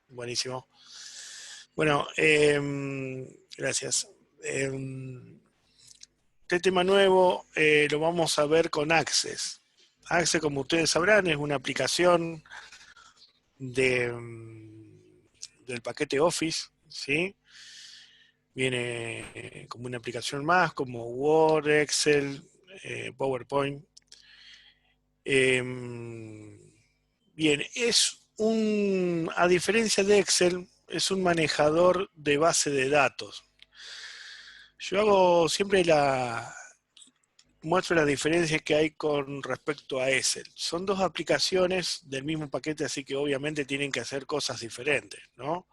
Buenísimo. Bueno, gracias. Este tema nuevo lo vamos a ver con Access. Access, como ustedes sabrán, es una aplicación de, del paquete Office, ¿sí? Viene como una aplicación más, como Word, Excel, PowerPoint. Bien, a diferencia de Excel, es un manejador de base de datos. Yo hago siempre muestro las diferencias que hay con respecto a Excel. Son dos aplicaciones del mismo paquete, así que obviamente tienen que hacer cosas diferentes, ¿no?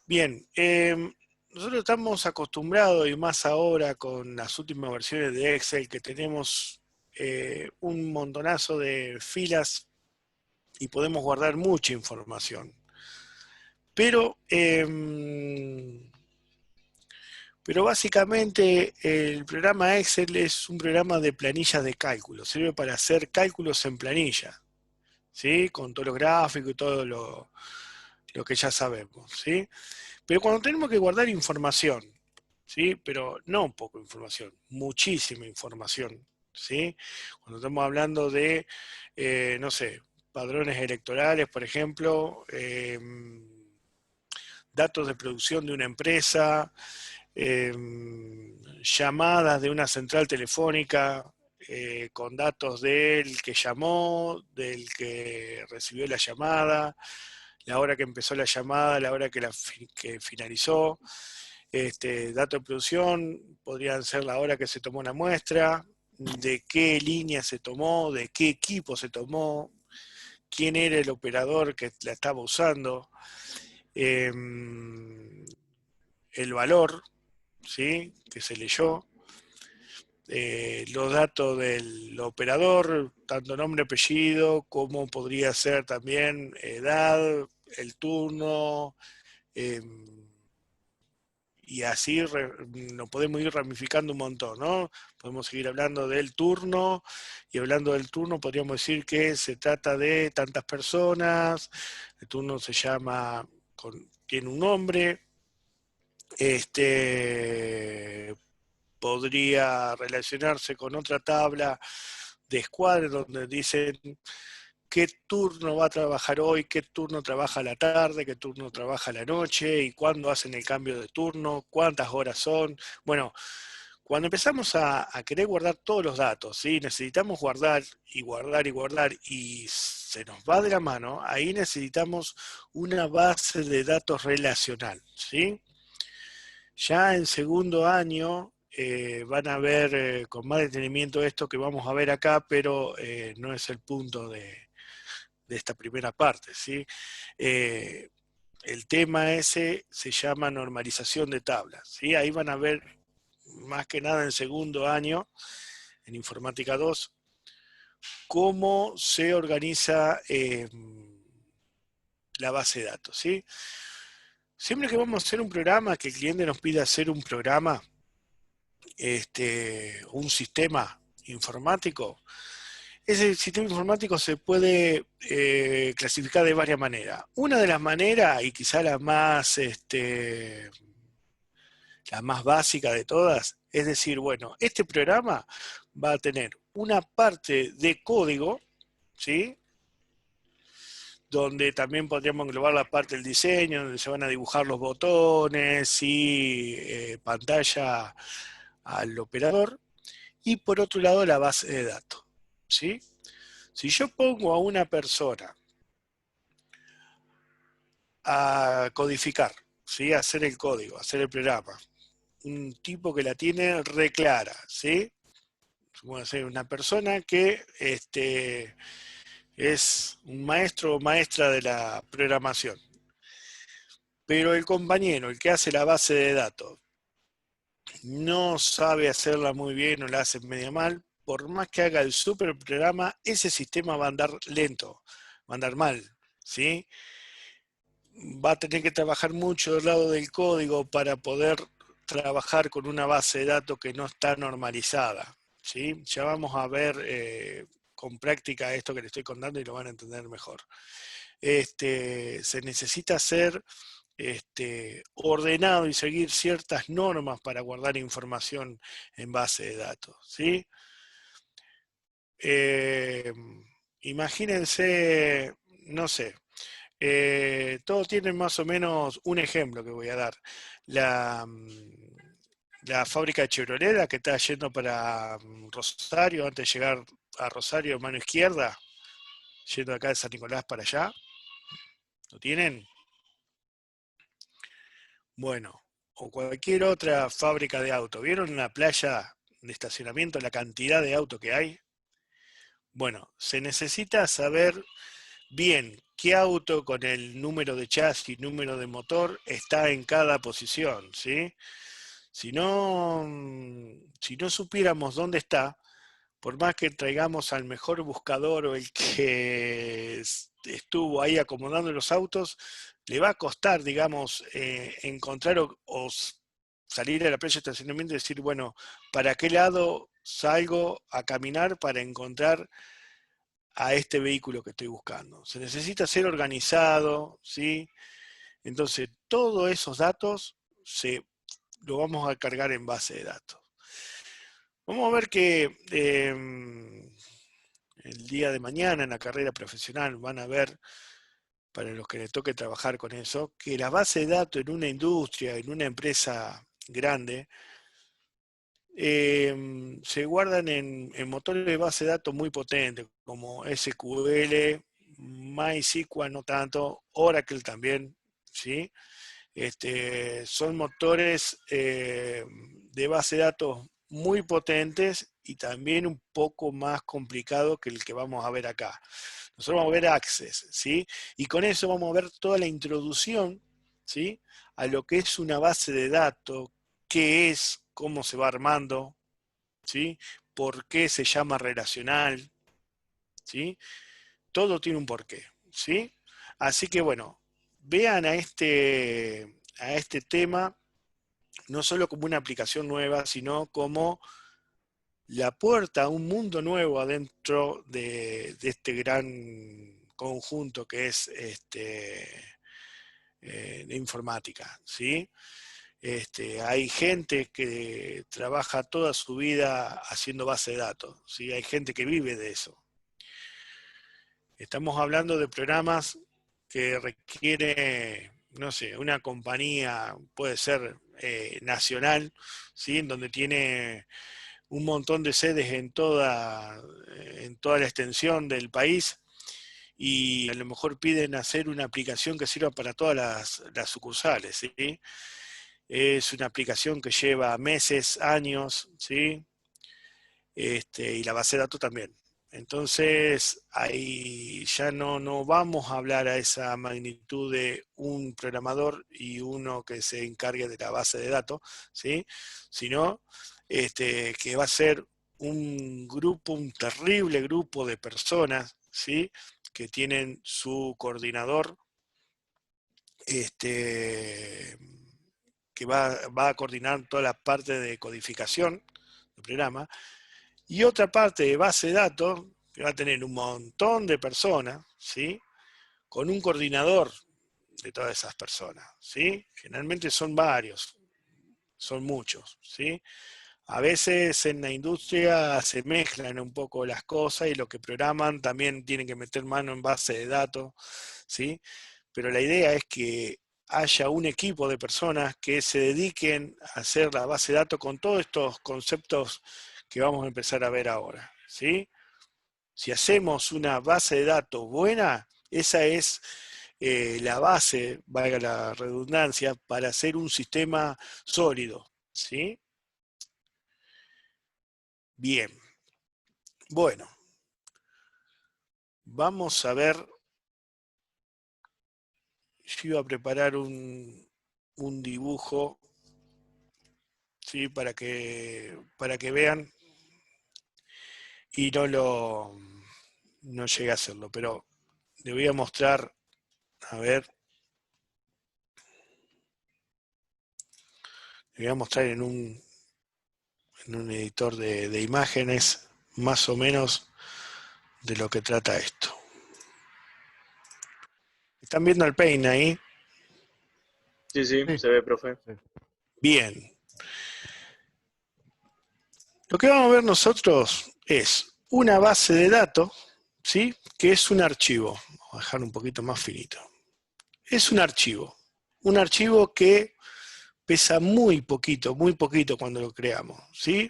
Bien, nosotros estamos acostumbrados, y más ahora con las últimas versiones de Excel, que tenemos un montonazo de filas y podemos guardar mucha información. Pero básicamente el programa Excel es un programa de planillas de cálculo, sirve para hacer cálculos en planilla, ¿sí? Con todos los gráficos y todo lo que ya sabemos, ¿sí? Pero cuando tenemos que guardar información, ¿sí? Pero no poco información, muchísima información, ¿sí? Cuando estamos hablando de, no sé, padrones electorales, por ejemplo, datos de producción de una empresa, eh, llamadas de una central telefónica con datos del que llamó, del que recibió la llamada, la hora que empezó la llamada, la hora que finalizó. Datos de producción podrían ser la hora que se tomó una muestra, de qué línea se tomó, de qué equipo se tomó, quién era el operador que la estaba usando, eh, el valor, ¿sí? Que se leyó, los datos del operador, tanto nombre, apellido, como podría ser también edad, el turno, eh, y así nos podemos ir ramificando un montón, ¿no? Podemos seguir hablando del turno, y hablando del turno podríamos decir que se trata de tantas personas, el turno se llama, tiene un nombre, podría relacionarse con otra tabla de escuadra donde dicen qué turno va a trabajar hoy, qué turno trabaja a la tarde, qué turno trabaja a la noche y cuándo hacen el cambio de turno, cuántas horas son. Bueno, cuando empezamos a querer guardar todos los datos, ¿sí? Necesitamos guardar y guardar y guardar y se nos va de la mano, ahí necesitamos una base de datos relacional, ¿sí? Ya en segundo año van a ver con más detenimiento esto que vamos a ver acá, pero no es el punto de esta primera parte, ¿sí? Eh, el tema ese se llama normalización de tablas, ¿sí? Ahí van a ver más que nada en segundo año, en Informática 2, cómo se organiza la base de datos, ¿sí? Siempre que vamos a hacer un programa, que el cliente nos pida hacer un programa, un sistema informático, ese sistema informático se puede clasificar de varias maneras. Una de las maneras, y quizá la más básica de todas, es decir, bueno, este programa va a tener una parte de código, ¿sí? Donde también podríamos englobar la parte del diseño, donde se van a dibujar los botones y pantalla al operador, y por otro lado la base de datos, ¿sí? Si yo pongo a una persona a codificar, ¿sí? A hacer el código, a hacer el programa, un tipo que la tiene reclara, ¿sí? Puede ser una persona que es un maestro o maestra de la programación, pero el compañero, el que hace la base de datos, no sabe hacerla muy bien o la hace media mal, por más que haga el super programa, ese sistema va a andar lento, va a andar mal, ¿sí? Va a tener que trabajar mucho del lado del código para poder trabajar con una base de datos que no está normalizada, ¿sí? Ya vamos a ver con práctica esto que le estoy contando y lo van a entender mejor. se necesita ser ordenado y seguir ciertas normas para guardar información en base de datos, ¿sí? Imagínense, no sé, todos tienen más o menos un ejemplo que voy a dar. La, la fábrica de Chevrolet que está yendo para Rosario, antes de llegar a Rosario, mano izquierda, yendo acá de San Nicolás para allá. ¿Lo tienen? Bueno, o cualquier otra fábrica de auto. ¿Vieron en la playa de estacionamiento la cantidad de autos que hay? Bueno, se necesita saber bien qué auto con el número de chasis, número de motor está en cada posición, ¿sí? Si no supiéramos dónde está, por más que traigamos al mejor buscador o el que estuvo ahí acomodando los autos, le va a costar, digamos, encontrar o salir a la playa de estacionamiento y decir, bueno, ¿para qué lado salgo a caminar para encontrar a este vehículo que estoy buscando? Se necesita ser organizado, ¿sí? Entonces, todos esos datos lo vamos a cargar en base de datos. Vamos a ver que el día de mañana en la carrera profesional van a ver, para los que les toque trabajar con eso, que la base de datos en una industria, en una empresa grande, se guardan en motores de base de datos muy potentes, como SQL, MySQL no tanto, Oracle también, ¿sí? Son motores de base de datos muy potentes y también un poco más complicados que el que vamos a ver acá. Nosotros vamos a ver Access, ¿sí? Y con eso vamos a ver toda la introducción, ¿sí? A lo que es una base de datos, qué es, cómo se va armando, ¿sí? Por qué se llama relacional, ¿sí? Todo tiene un porqué, ¿sí? Así que bueno, vean a este tema no solo como una aplicación nueva, sino como la puerta a un mundo nuevo adentro de este gran conjunto que es de informática, ¿sí? Hay gente que trabaja toda su vida haciendo base de datos, ¿sí? Hay gente que vive de eso. Estamos hablando de programas que requiere, no sé, una compañía, puede ser nacional, ¿sí? En donde tiene un montón de sedes en toda la extensión del país y a lo mejor piden hacer una aplicación que sirva para todas las sucursales, ¿sí? Es una aplicación que lleva meses, años, ¿sí? Y la base de datos también. Entonces, ahí ya no vamos a hablar a esa magnitud de un programador y uno que se encargue de la base de datos, ¿sí? Sino que va a ser un grupo, un terrible grupo de personas, ¿sí? Que tienen su coordinador, que va a coordinar toda la parte de codificación del programa, y otra parte de base de datos que va a tener un montón de personas, ¿sí? Con un coordinador de todas esas personas, ¿sí? Generalmente son varios, son muchos, ¿sí? A veces en la industria se mezclan un poco las cosas y los que programan también tienen que meter mano en base de datos, ¿sí? Pero la idea es que haya un equipo de personas que se dediquen a hacer la base de datos con todos estos conceptos que vamos a empezar a ver ahora, ¿sí? Si hacemos una base de datos buena, esa es la base, valga la redundancia, para hacer un sistema sólido, ¿sí? Bien, bueno, vamos a ver, yo iba a preparar un dibujo, ¿sí? Para que vean y no llegué a hacerlo, pero le voy a mostrar, a ver, le voy a mostrar en un editor de imágenes más o menos de lo que trata esto. ¿Están viendo el Paint ahí? Sí, sí, Sí. se ve, profe. Sí. Bien. Lo que vamos a ver nosotros es una base de datos, ¿sí? Que es un archivo. Vamos a dejar un poquito más finito. Es un archivo que pesa muy poquito cuando lo creamos, ¿sí?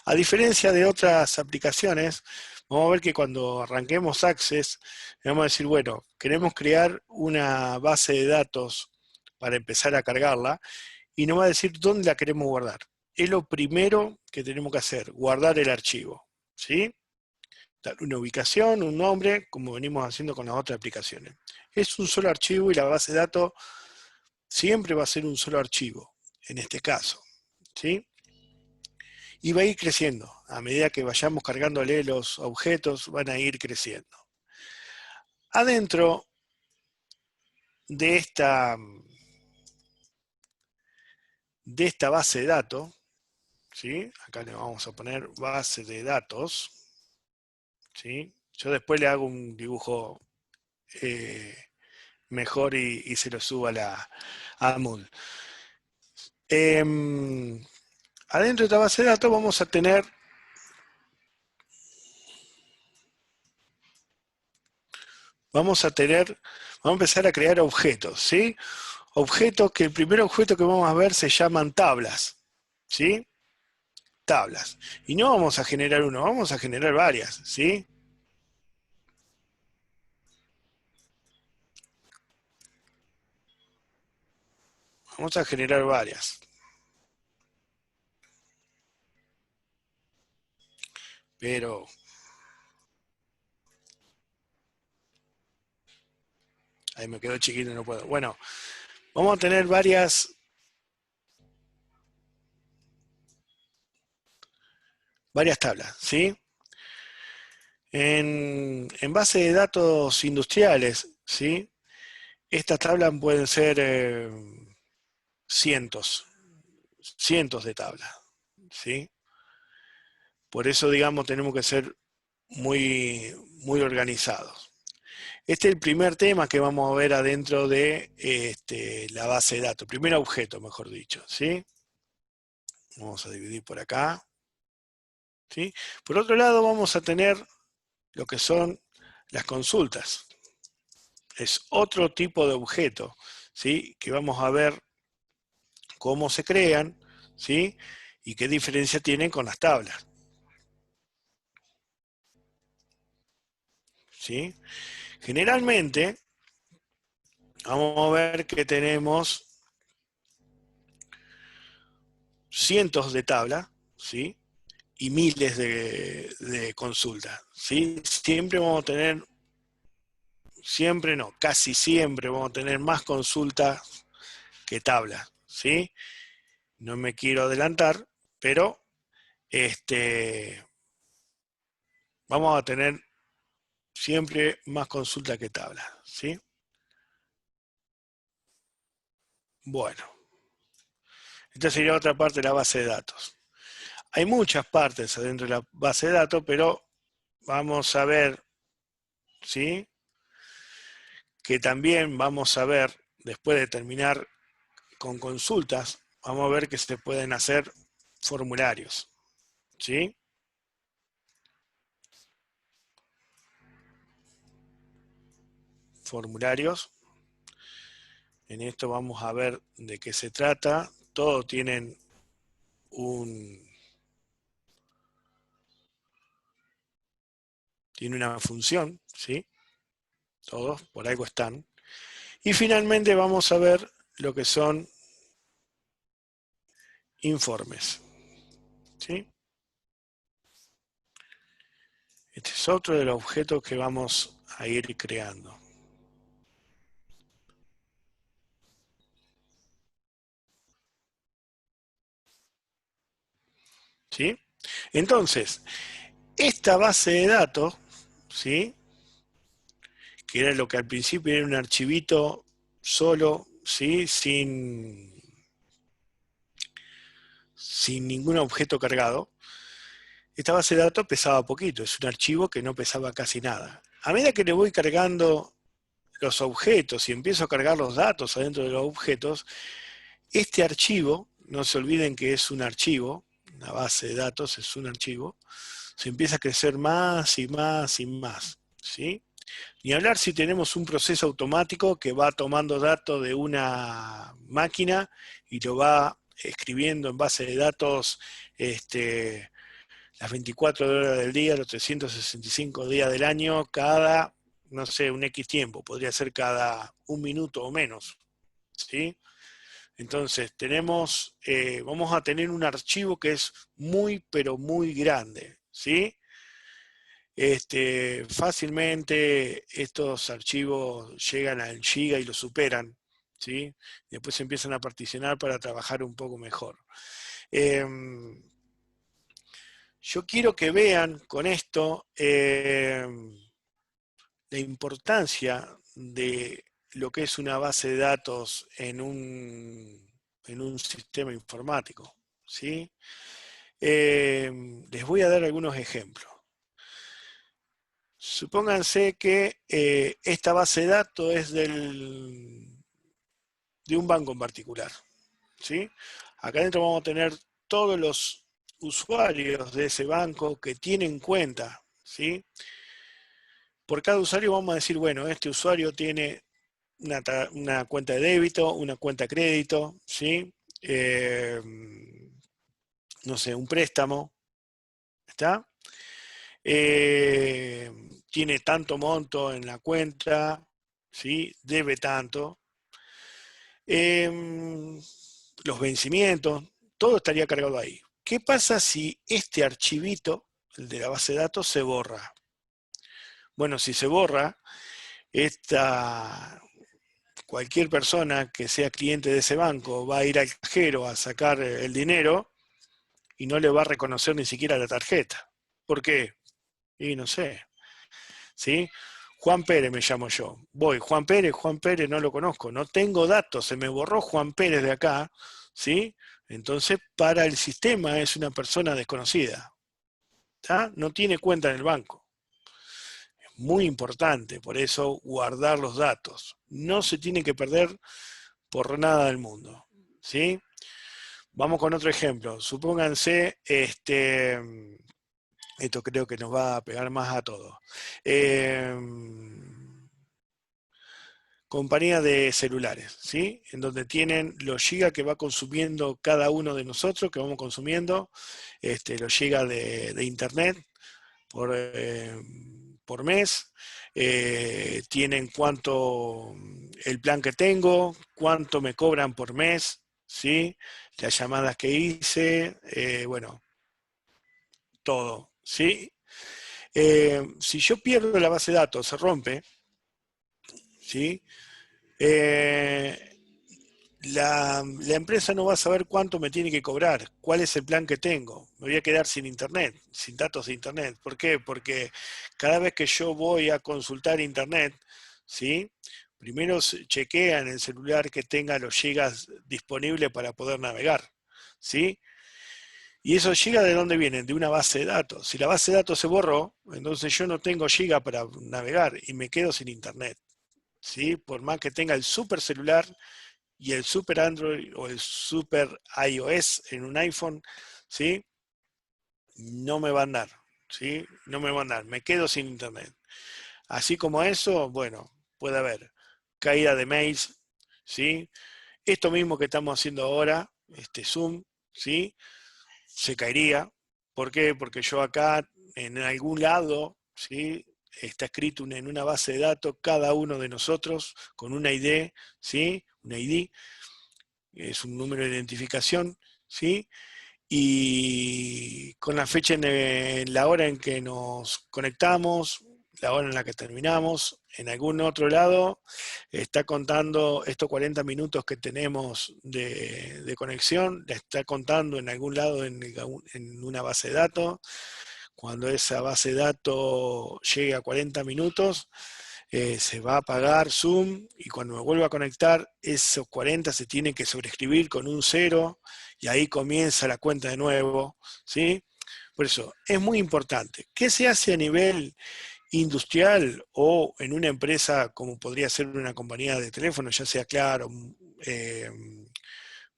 A diferencia de otras aplicaciones, vamos a ver que cuando arranquemos Access, vamos a decir, bueno, queremos crear una base de datos para empezar a cargarla, y nos va a decir dónde la queremos guardar. Es lo primero que tenemos que hacer, guardar el archivo, ¿sí? Dar una ubicación, un nombre, como venimos haciendo con las otras aplicaciones. Es un solo archivo y la base de datos siempre va a ser un solo archivo, en este caso, ¿sí? Y va a ir creciendo. A medida que vayamos cargándole los objetos, van a ir creciendo. Adentro de esta base de datos, ¿sí? Acá le vamos a poner base de datos, ¿sí? Yo después le hago un dibujo mejor y se lo subo a Moodle. Adentro de esta base de datos vamos a tener vamos a empezar a crear objetos, ¿sí? Objetos que el primer objeto que vamos a ver se llaman tablas, ¿sí? Tablas. Y no vamos a generar uno, vamos a generar varias, ¿sí? Vamos a generar varias. Pero ahí me quedó chiquito y no puedo. Bueno, vamos a tener varias tablas, ¿sí? En base de datos industriales, ¿sí? Estas tablas pueden ser cientos de tablas, ¿sí? Por eso, digamos, tenemos que ser muy organizados. Este es el primer tema que vamos a ver adentro de la base de datos, primer objeto, mejor dicho, ¿sí? Vamos a dividir por acá, ¿sí? Por otro lado, vamos a tener lo que son las consultas. Es otro tipo de objeto, ¿sí? Que vamos a ver cómo se crean, ¿sí? Y qué diferencia tienen con las tablas, ¿sí? Generalmente, vamos a ver que tenemos cientos de tablas, ¿sí? Y miles de consultas, ¿sí? Siempre vamos a tener, casi siempre vamos a tener más consultas que tablas, ¿sí? No me quiero adelantar, pero vamos a tener siempre más consultas que tablas, ¿sí? Bueno, esta sería otra parte de la base de datos. Hay muchas partes adentro de la base de datos, pero vamos a ver, ¿sí? Que también vamos a ver, después de terminar con consultas, vamos a ver que se pueden hacer formularios, ¿sí? Formularios. En esto vamos a ver de qué se trata. Todos tienen tiene una función, ¿sí? Todos por algo están. Y finalmente vamos a ver lo que son informes, ¿sí? Este es otro de los objetos que vamos a ir creando. ¿Sí? Entonces, esta base de datos, ¿sí? Que era lo que al principio era un archivito solo, ¿sí? Sin ningún objeto cargado. Esta base de datos pesaba poquito, es un archivo que no pesaba casi nada. A medida que le voy cargando los objetos y empiezo a cargar los datos adentro de los objetos, este archivo, no se olviden que es un archivo, una base de datos es un archivo, se empieza a crecer más y más y más, ¿sí? Ni hablar si tenemos un proceso automático que va tomando datos de una máquina y lo va escribiendo en base de datos las 24 horas del día, los 365 días del año, cada, no sé, un X tiempo, podría ser cada un minuto o menos, ¿sí? Entonces, vamos a tener un archivo que es muy, pero muy grande, ¿sí? Fácilmente estos archivos llegan al giga y lo superan, ¿sí? Después se empiezan a particionar para trabajar un poco mejor. Yo quiero que vean con esto la importancia de lo que es una base de datos en un sistema informático, ¿sí? Les voy a dar algunos ejemplos. Supónganse que esta base de datos es de un banco en particular, ¿sí? Acá adentro vamos a tener todos los usuarios de ese banco que tienen cuenta, ¿sí? Por cada usuario vamos a decir, bueno, este usuario tiene una cuenta de débito, una cuenta de crédito, ¿sí? No sé, un préstamo, ¿está? Tiene tanto monto en la cuenta, ¿sí? Debe tanto. Los vencimientos, todo estaría cargado ahí. ¿Qué pasa si este archivito, el de la base de datos, se borra? Bueno, si se borra, cualquier persona que sea cliente de ese banco va a ir al cajero a sacar el dinero y no le va a reconocer ni siquiera la tarjeta. ¿Por qué? Y no sé, ¿sí? Juan Pérez me llamo yo. Voy, Juan Pérez no lo conozco, no tengo datos, se me borró Juan Pérez de acá, ¿sí? Entonces, para el sistema es una persona desconocida, ¿tá? No tiene cuenta en el banco. Es muy importante, por eso, guardar los datos. No se tiene que perder por nada del mundo, ¿sí? Vamos con otro ejemplo. Supónganse, esto creo que nos va a pegar más a todos. Compañía de celulares, ¿sí? En donde tienen los gigas que va consumiendo cada uno de nosotros, que vamos consumiendo, los gigas de internet por mes, tienen cuánto el plan que tengo, cuánto me cobran por mes, ¿sí? Las llamadas que hice, bueno, todo, ¿sí? Si yo pierdo la base de datos, se rompe, ¿sí? La empresa no va a saber cuánto me tiene que cobrar, cuál es el plan que tengo. Me voy a quedar sin internet, sin datos de internet. ¿Por qué? Porque cada vez que yo voy a consultar internet, ¿sí? Primero chequea en el celular que tenga los gigas disponibles para poder navegar, ¿sí? ¿Y esos gigas de dónde vienen? De una base de datos. Si la base de datos se borró, entonces yo no tengo gigas para navegar y me quedo sin internet, ¿sí? Por más que tenga el super celular y el super Android o el super iOS en un iPhone, ¿sí? No me va a andar, ¿sí? No me va a andar, me quedo sin internet. Así como eso, bueno, puede haber caída de mails, ¿sí? Esto mismo que estamos haciendo ahora, este Zoom, ¿sí? Se caería. ¿Por qué? Porque yo acá, en algún lado, ¿sí? Está escrito en una base de datos cada uno de nosotros con una ID, ¿sí? Una ID, es un número de identificación, ¿sí? Y con la fecha en la hora en que nos conectamos, la hora en la que terminamos, en algún otro lado está contando estos 40 minutos que tenemos de conexión, la está contando en algún lado en una base de datos. Cuando esa base de datos llegue a 40 minutos, se va a apagar Zoom y cuando me vuelva a conectar, esos 40 se tienen que sobreescribir con un 0 y ahí comienza la cuenta de nuevo, ¿sí? Por eso, es muy importante. ¿Qué se hace a nivel industrial o en una empresa como podría ser una compañía de teléfono, ya sea Claro, eh,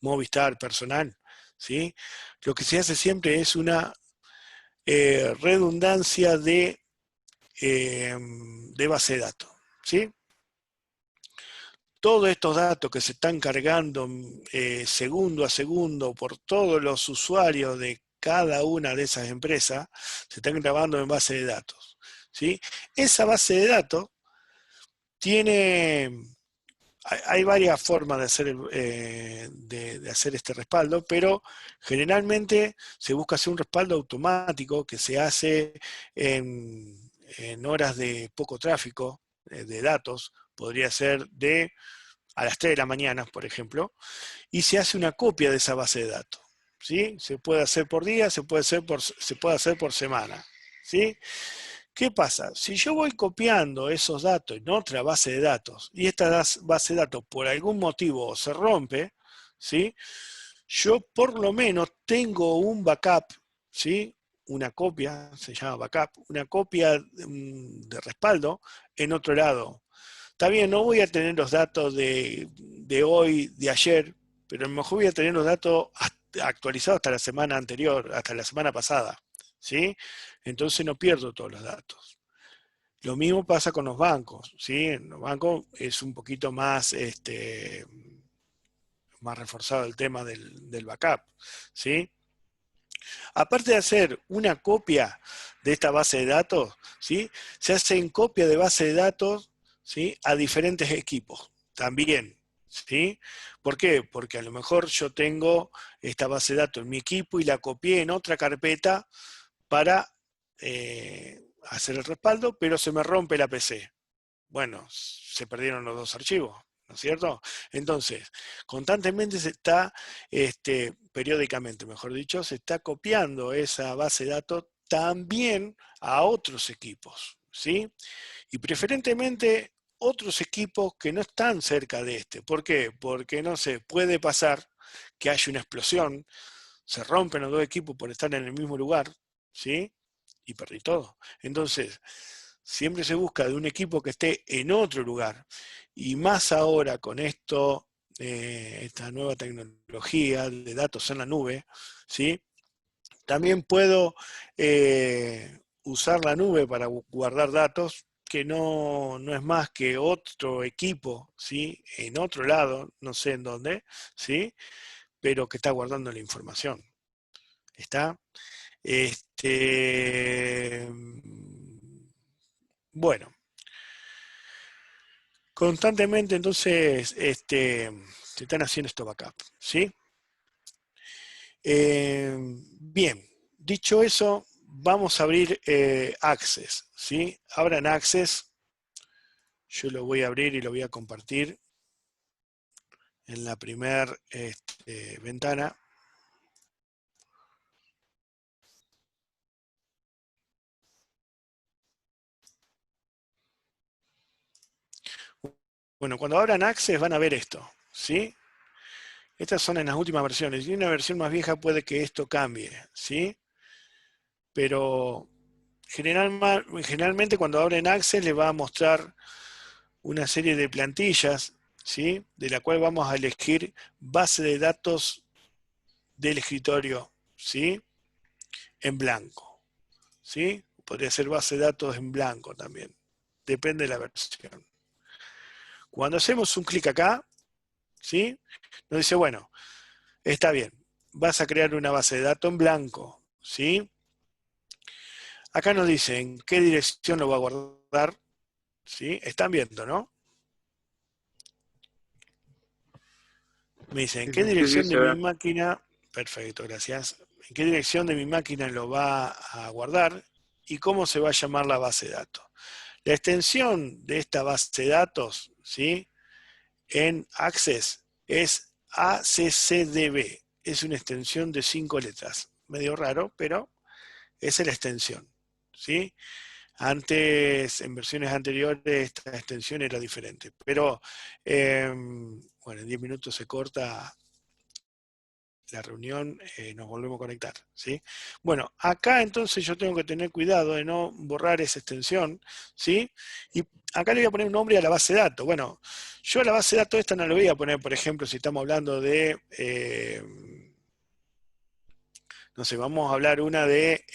Movistar, Personal, ¿sí? Lo que se hace siempre es una redundancia de base de datos, ¿sí? Todos estos datos que se están cargando segundo a segundo por todos los usuarios de cada una de esas empresas, se están grabando en base de datos, ¿sí? Esa base de datos tiene, hay varias formas de hacer, de hacer este respaldo, pero generalmente se busca hacer un respaldo automático que se hace en horas de poco tráfico de datos, podría ser de a las 3 de la mañana, por ejemplo, y se hace una copia de esa base de datos. ¿Sí? Se puede hacer por día, se puede hacer por semana. ¿Sí? ¿Qué pasa? Si yo voy copiando esos datos en otra base de datos y esta base de datos por algún motivo se rompe, ¿sí? Yo por lo menos tengo un backup, ¿sí? Una copia, se llama backup, una copia de respaldo en otro lado. Está bien, no voy a tener los datos de hoy, de ayer, pero a lo mejor voy a tener los datos actualizados hasta la semana anterior, hasta la semana pasada, ¿sí? Entonces no pierdo todos los datos. Lo mismo pasa con los bancos, ¿sí? En los bancos es un poquito más, más reforzado el tema del backup, ¿sí? Aparte de hacer una copia de esta base de datos, ¿sí? Se hacen copia de base de datos, ¿sí? A diferentes equipos también, ¿sí? ¿Por qué? Porque a lo mejor yo tengo esta base de datos en mi equipo y la copié en otra carpeta para hacer el respaldo, pero se me rompe la PC. Bueno, se perdieron los dos archivos, ¿no es cierto? Entonces, constantemente se está, periódicamente, mejor dicho, se está copiando esa base de datos también a otros equipos, ¿sí? Y preferentemente otros equipos que no están cerca de este. ¿Por qué? Porque, no sé, puede pasar que haya una explosión, se rompen los dos equipos por estar en el mismo lugar, ¿sí? Y perdí todo. Entonces, siempre se busca de un equipo que esté en otro lugar. Y más ahora con esto, esta nueva tecnología de datos en la nube, ¿sí? También puedo usar la nube para guardar datos, que no es más que otro equipo, ¿sí? En otro lado, no sé en dónde, ¿sí? Pero que está guardando la información. ¿Está? Bueno, constantemente entonces se están haciendo estos backups, ¿sí? Bien, dicho eso, vamos a abrir Access, ¿sí? Abran Access, yo lo voy a abrir y lo voy a compartir en la primera ventana. Bueno, cuando abran Access van a ver esto, ¿sí? Estas son en las últimas versiones, y en una versión más vieja puede que esto cambie, ¿sí? Pero generalmente cuando abren Access les va a mostrar una serie de plantillas, ¿sí? De la cual vamos a elegir base de datos del escritorio, ¿sí? En blanco, ¿sí? Podría ser base de datos en blanco también, depende de la versión. Cuando hacemos un clic acá, ¿sí? Nos dice, bueno, está bien, vas a crear una base de datos en blanco, ¿sí? Acá nos dice en qué dirección lo va a guardar, ¿sí? Están viendo, ¿no? Me dice, ¿en qué Sí, sí, dirección de se mi ve. máquina? Perfecto, gracias. ¿En qué dirección de mi máquina lo va a guardar? ¿Y cómo se va a llamar la base de datos? La extensión de esta base de datos, ¿sí? En Access es ACCDB. Es una extensión de 5 letras. Medio raro, pero esa es la extensión, ¿sí? Antes, en versiones anteriores, esta extensión era diferente. Pero, bueno, en 10 minutos se corta la reunión, nos volvemos a conectar, ¿sí? Bueno, acá entonces yo tengo que tener cuidado de no borrar esa extensión, ¿sí? Y acá le voy a poner un nombre a la base de datos. Bueno, yo a la base de datos esta no le voy a poner, por ejemplo, si estamos hablando de, no sé, vamos a hablar una de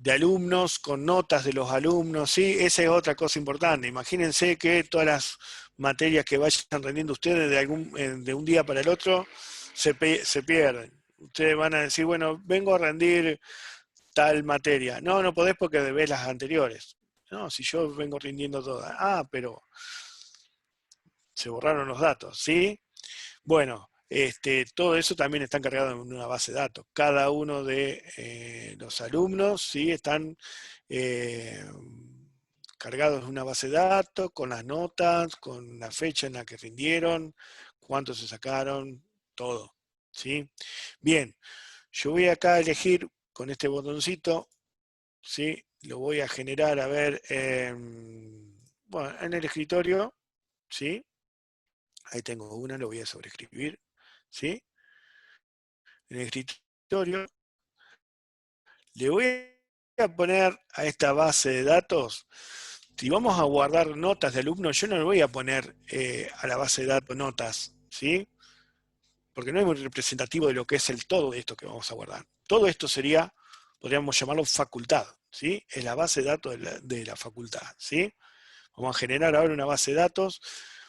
alumnos con notas de los alumnos, ¿sí? Esa es otra cosa importante. Imagínense que todas las materias que vayan rendiendo ustedes de un día para el otro se pierden. Ustedes van a decir, bueno, vengo a rendir tal materia. No, no podés porque debés las anteriores. No, si yo vengo rindiendo todas. Ah, pero se borraron los datos, ¿sí? Bueno, todo eso también está encargado en una base de datos. Cada uno de los alumnos, ¿sí? Están eh, cargados en una base de datos, con las notas, con la fecha en la que rindieron, cuántos se sacaron, todo, ¿sí? Bien, yo voy acá a elegir con este botoncito, ¿sí? Lo voy a generar, a ver, bueno, en el escritorio, ¿sí? Ahí tengo una, lo voy a sobreescribir, ¿sí? En el escritorio, le voy a poner a esta base de datos, si vamos a guardar notas de alumnos, yo no le voy a poner a la base de datos notas, ¿sí? Porque no es muy representativo de lo que es el todo de esto que vamos a guardar. Todo esto sería, podríamos llamarlo facultad, ¿sí? Es la base de datos de la facultad, ¿sí? Vamos a generar ahora una base de datos,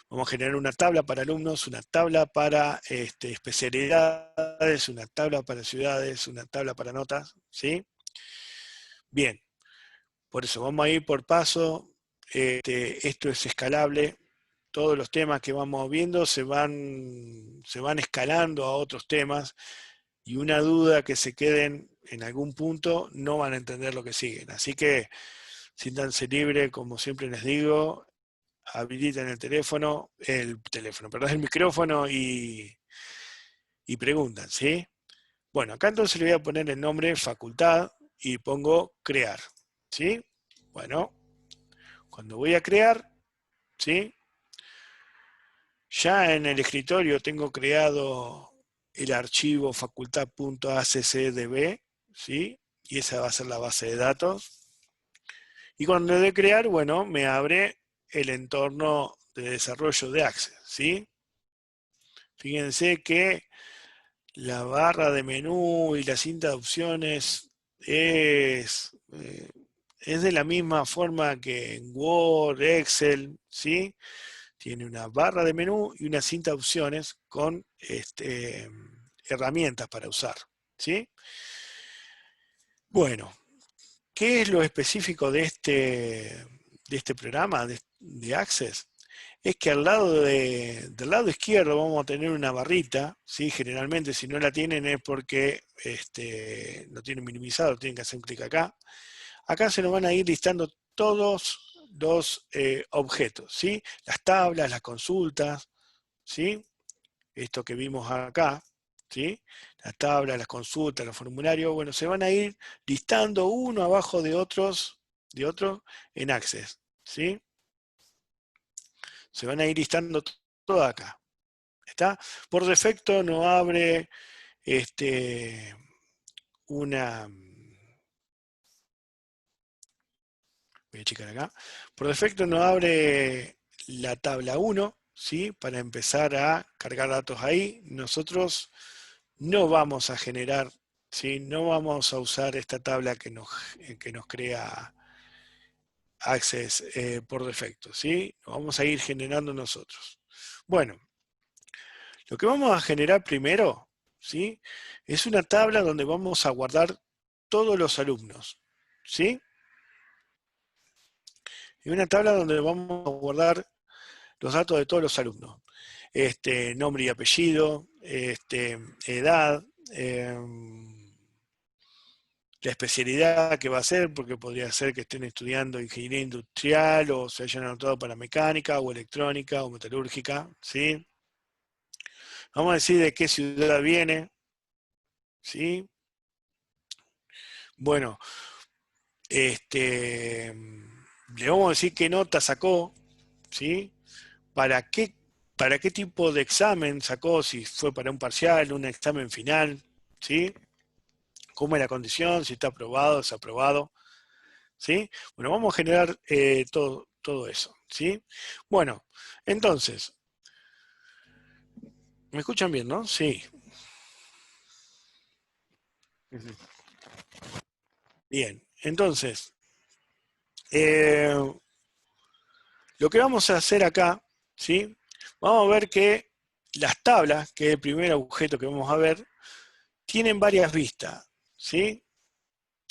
vamos a generar una tabla para alumnos, una tabla para especialidades, una tabla para ciudades, una tabla para notas, ¿sí? Bien, por eso vamos a ir por paso, esto es escalable, todos los temas que vamos viendo se van escalando a otros temas y una duda que se queden en algún punto no van a entender lo que siguen. Así que siéntanse libre, como siempre les digo, habiliten perdón, el micrófono y preguntan, ¿sí? Bueno, acá entonces le voy a poner el nombre facultad y pongo crear, ¿sí? Bueno, cuando voy a crear, ¿sí? Ya en el escritorio tengo creado el archivo facultad.accdb, ¿sí? Y esa va a ser la base de datos. Y cuando le doy crear, bueno, me abre el entorno de desarrollo de Access, ¿sí? Fíjense que la barra de menú y la cinta de opciones es de la misma forma que en Word, Excel, ¿sí? Tiene una barra de menú y una cinta de opciones con herramientas para usar, ¿sí? Bueno, ¿qué es lo específico de este programa, de Access? Es que del lado izquierdo vamos a tener una barrita, ¿sí? Generalmente si no la tienen es porque lo tienen minimizado, tienen que hacer un clic acá. Acá se nos van a ir listando todos los objetos, ¿sí? Las tablas, las consultas, ¿sí? Esto que vimos acá, ¿sí? Las tablas, las consultas, los formularios, bueno, se van a ir listando uno abajo de otro en Access, ¿sí? Se van a ir listando todo acá, ¿está? Por defecto no abre una... Voy a checar acá. Por defecto no abre la tabla 1, ¿sí? Para empezar a cargar datos ahí. Nosotros no vamos a generar, ¿sí? No vamos a usar esta tabla que nos crea Access por defecto, ¿sí? Lo vamos a ir generando nosotros. Bueno, lo que vamos a generar primero, ¿sí? Es una tabla donde vamos a guardar todos los alumnos, ¿sí? Y una tabla donde vamos a guardar los datos de todos los alumnos. Nombre y apellido, edad, la especialidad que va a ser, porque podría ser que estén estudiando ingeniería industrial o se hayan anotado para mecánica o electrónica o metalúrgica, ¿sí? Vamos a decir de qué ciudad viene, ¿sí? Bueno, le vamos a decir qué nota sacó, ¿sí? Para qué para qué tipo de examen sacó, si fue para un parcial, un examen final, ¿sí? ¿Cómo es la condición? Si está aprobado, desaprobado, ¿sí? Bueno, vamos a generar todo eso, ¿sí? Bueno, entonces, ¿me escuchan bien, no? Sí. Sí, sí. Bien, entonces, lo que vamos a hacer acá, ¿sí? Vamos a ver que las tablas, que es el primer objeto que vamos a ver, tienen varias vistas, ¿sí?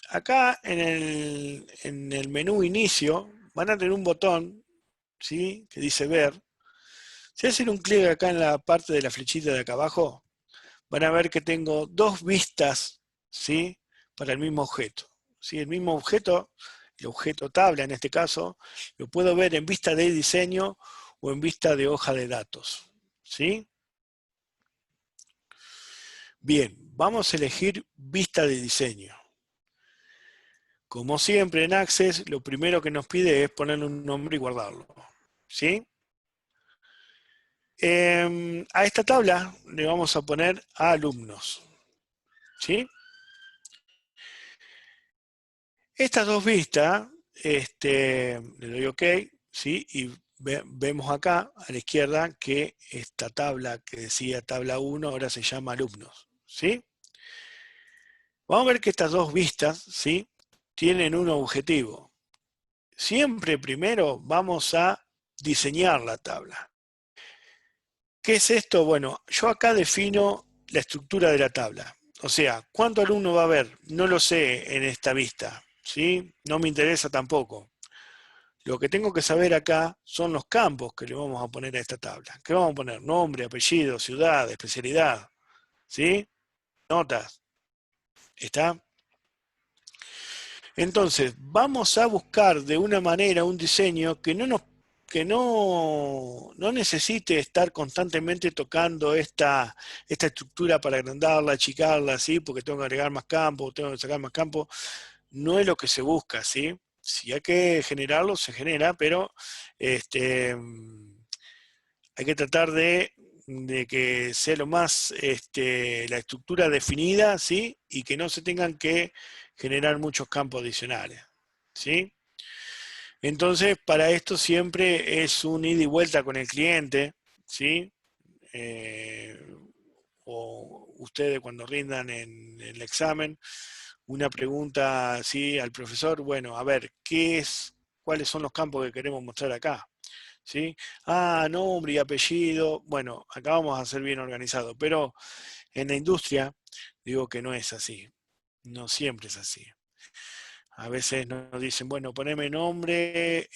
Acá en el menú inicio van a tener un botón, ¿sí? Que dice ver. Si hacen un clic acá en la parte de la flechita de acá abajo, van a ver que tengo dos vistas, ¿sí? Para el mismo objeto, ¿sí? El mismo objeto, el objeto tabla en este caso, lo puedo ver en vista de diseño o en vista de hoja de datos, ¿sí? Bien, vamos a elegir vista de diseño. Como siempre en Access, lo primero que nos pide es ponerle un nombre y guardarlo, ¿sí? A esta tabla le vamos a poner a alumnos, ¿sí? Estas dos vistas, le doy OK, ¿sí? Y vemos acá a la izquierda que esta tabla que decía tabla 1 ahora se llama alumnos, ¿sí? Vamos a ver que estas dos vistas, ¿sí? Tienen un objetivo. Siempre primero vamos a diseñar la tabla. ¿Qué es esto? Bueno, yo acá defino la estructura de la tabla. O sea, ¿cuánto alumno va a haber? No lo sé en esta vista, ¿sí? No me interesa tampoco. Lo que tengo que saber acá son los campos que le vamos a poner a esta tabla. ¿Qué vamos a poner? Nombre, apellido, ciudad, especialidad, ¿sí? Notas. ¿Está? Entonces, vamos a buscar de una manera un diseño que no necesite estar constantemente tocando esta estructura para agrandarla, achicarla, ¿sí? Porque tengo que agregar más campo, tengo que sacar más campo. No es lo que se busca, ¿sí? Si hay que generarlo, se genera, pero hay que tratar de que sea lo más la estructura definida, ¿sí? Y que no se tengan que generar muchos campos adicionales, ¿sí? Entonces, para esto siempre es un ida y vuelta con el cliente, ¿sí? Eh, o ustedes cuando rindan en el examen, una pregunta ¿sí? Al profesor, bueno, a ver, ¿cuáles son los campos que queremos mostrar acá? ¿Sí? Ah, nombre y apellido, bueno, acá vamos a ser bien organizados, pero en la industria digo que no es así, no siempre es así. A veces nos dicen, bueno, poneme nombre,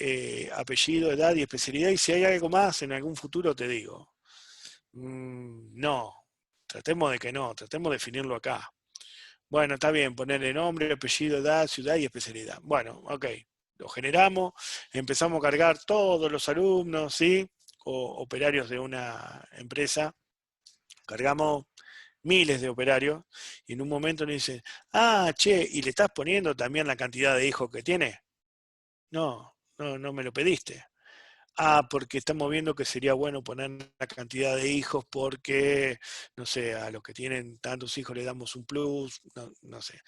apellido, edad y especialidad, y si hay algo más en algún futuro te digo. No, tratemos de que no, tratemos de definirlo acá. Bueno, está bien, ponerle nombre, apellido, edad, ciudad y especialidad. Bueno, ok, lo generamos, empezamos a cargar todos los alumnos, ¿sí? O operarios de una empresa, cargamos miles de operarios, y en un momento nos dicen, ah, che, ¿y le estás poniendo también la cantidad de hijos que tiene? No, no me lo pediste. Ah, porque estamos viendo que sería bueno poner la cantidad de hijos porque, no sé, a los que tienen tantos hijos le damos un plus, no sé.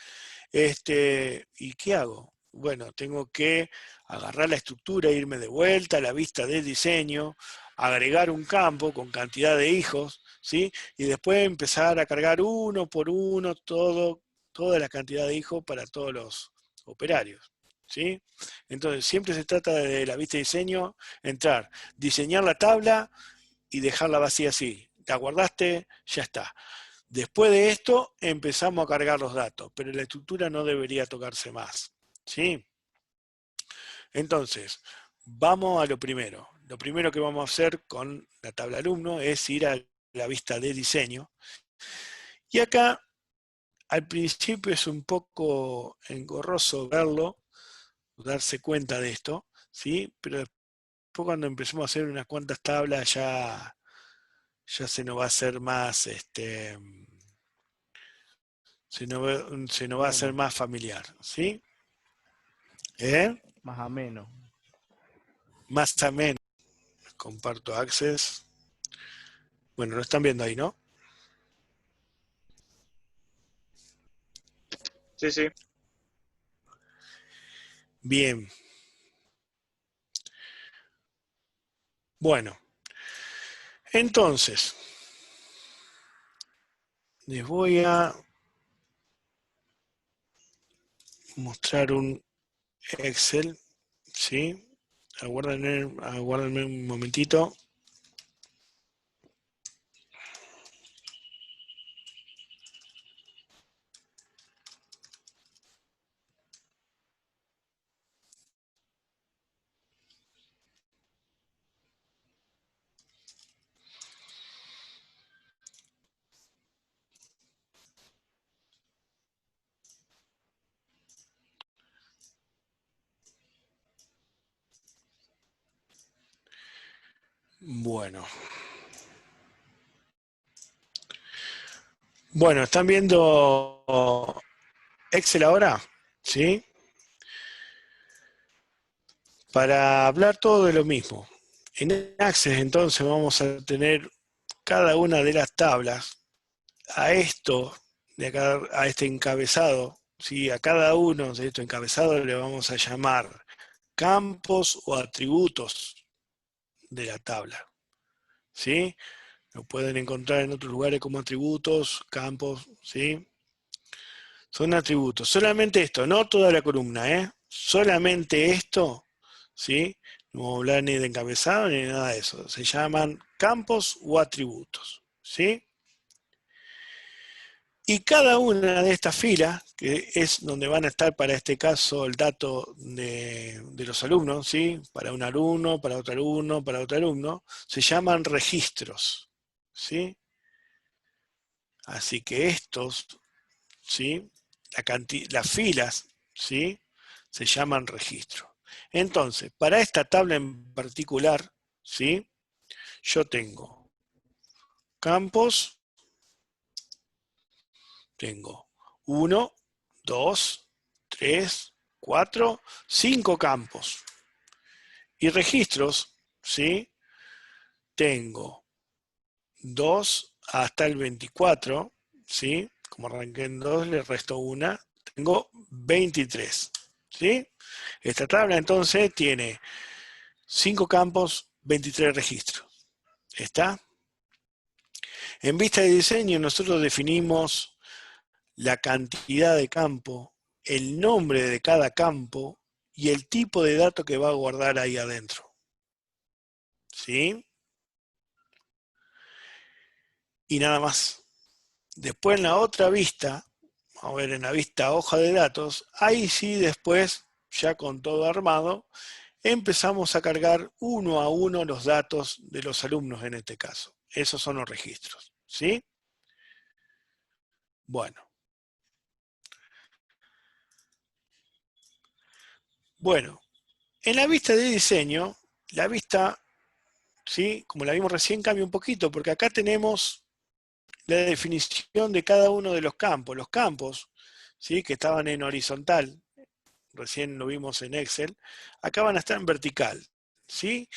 ¿Y qué hago? Bueno, tengo que agarrar la estructura, irme de vuelta a la vista del diseño, agregar un campo con cantidad de hijos, ¿sí? Y después empezar a cargar uno por uno toda la cantidad de hijos para todos los operarios, ¿sí? Entonces, siempre se trata de la vista de diseño, entrar, diseñar la tabla y dejarla vacía así. La guardaste, ya está. Después de esto empezamos a cargar los datos, pero la estructura no debería tocarse más, ¿sí? Entonces, vamos a lo primero. Lo primero que vamos a hacer con la tabla alumno es ir a la vista de diseño. Y acá, al principio es un poco engorroso verlo, darse cuenta de esto, ¿sí? Pero después cuando empecemos a hacer unas cuantas tablas ya se nos va a hacer más, se nos va a hacer Menos, más familiar, ¿sí? ¿Eh? más ameno. Más o menos, comparto Access. Bueno, lo están viendo ahí, ¿no? Sí, sí. Bien. Bueno, entonces, les voy a mostrar un Excel, ¿sí? Aguárdenme un momentito. Bueno. Bueno, ¿están viendo Excel ahora? ¿Sí? Para hablar todo de lo mismo. En Access entonces vamos a tener cada una de las tablas a esto, de acá, a este encabezado, ¿sí? A cada uno de estos encabezados le vamos a llamar campos o atributos de la tabla, ¿sí? Lo pueden encontrar en otros lugares como atributos, campos, ¿sí? Son atributos. Solamente esto, no toda la columna, ¿eh? Solamente esto, ¿sí? No vamos a hablar ni de encabezado ni de nada de eso. Se llaman campos o atributos, ¿sí? Y cada una de estas filas, que es donde van a estar para este caso el dato de los alumnos, ¿sí? Para un alumno, para otro alumno, para otro alumno, se llaman registros, ¿sí? Así que estos, ¿sí? Las filas, ¿sí? Se llaman registros. Entonces, para esta tabla en particular, ¿sí? Yo tengo campos, tengo 1, 2, 3, 4, 5 campos. Y registros, ¿sí? Tengo 2 hasta el 24, ¿sí? Como arranqué en 2, le resto una, tengo 23, ¿sí? Esta tabla entonces tiene 5 campos, 23 registros. ¿Está? En vista de diseño nosotros definimos la cantidad de campo, el nombre de cada campo y el tipo de dato que va a guardar ahí adentro. ¿Sí? Y nada más. Después en la otra vista, vamos a ver en la vista hoja de datos, ahí sí después, ya con todo armado, empezamos a cargar uno a uno los datos de los alumnos en este caso. Esos son los registros. ¿Sí? Bueno. Bueno, en la vista de diseño, la vista, ¿sí? Como la vimos recién, cambia un poquito, porque acá tenemos la definición de cada uno de los campos. Los campos, ¿sí? Que estaban en horizontal, recién lo vimos en Excel, acá van a estar en vertical, ¿sí?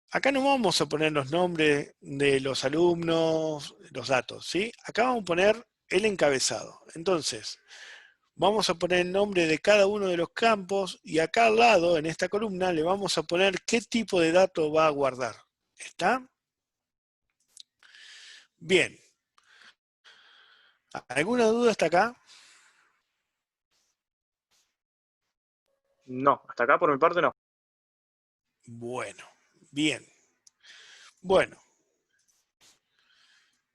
Acá no vamos a poner los nombres de los alumnos, los datos, ¿sí? Acá vamos a poner el encabezado. Entonces, vamos a poner el nombre de cada uno de los campos y acá al lado, en esta columna, le vamos a poner qué tipo de dato va a guardar. ¿Está? Bien. ¿Alguna duda hasta acá? No, hasta acá por mi parte no. Bueno, bien. Bueno,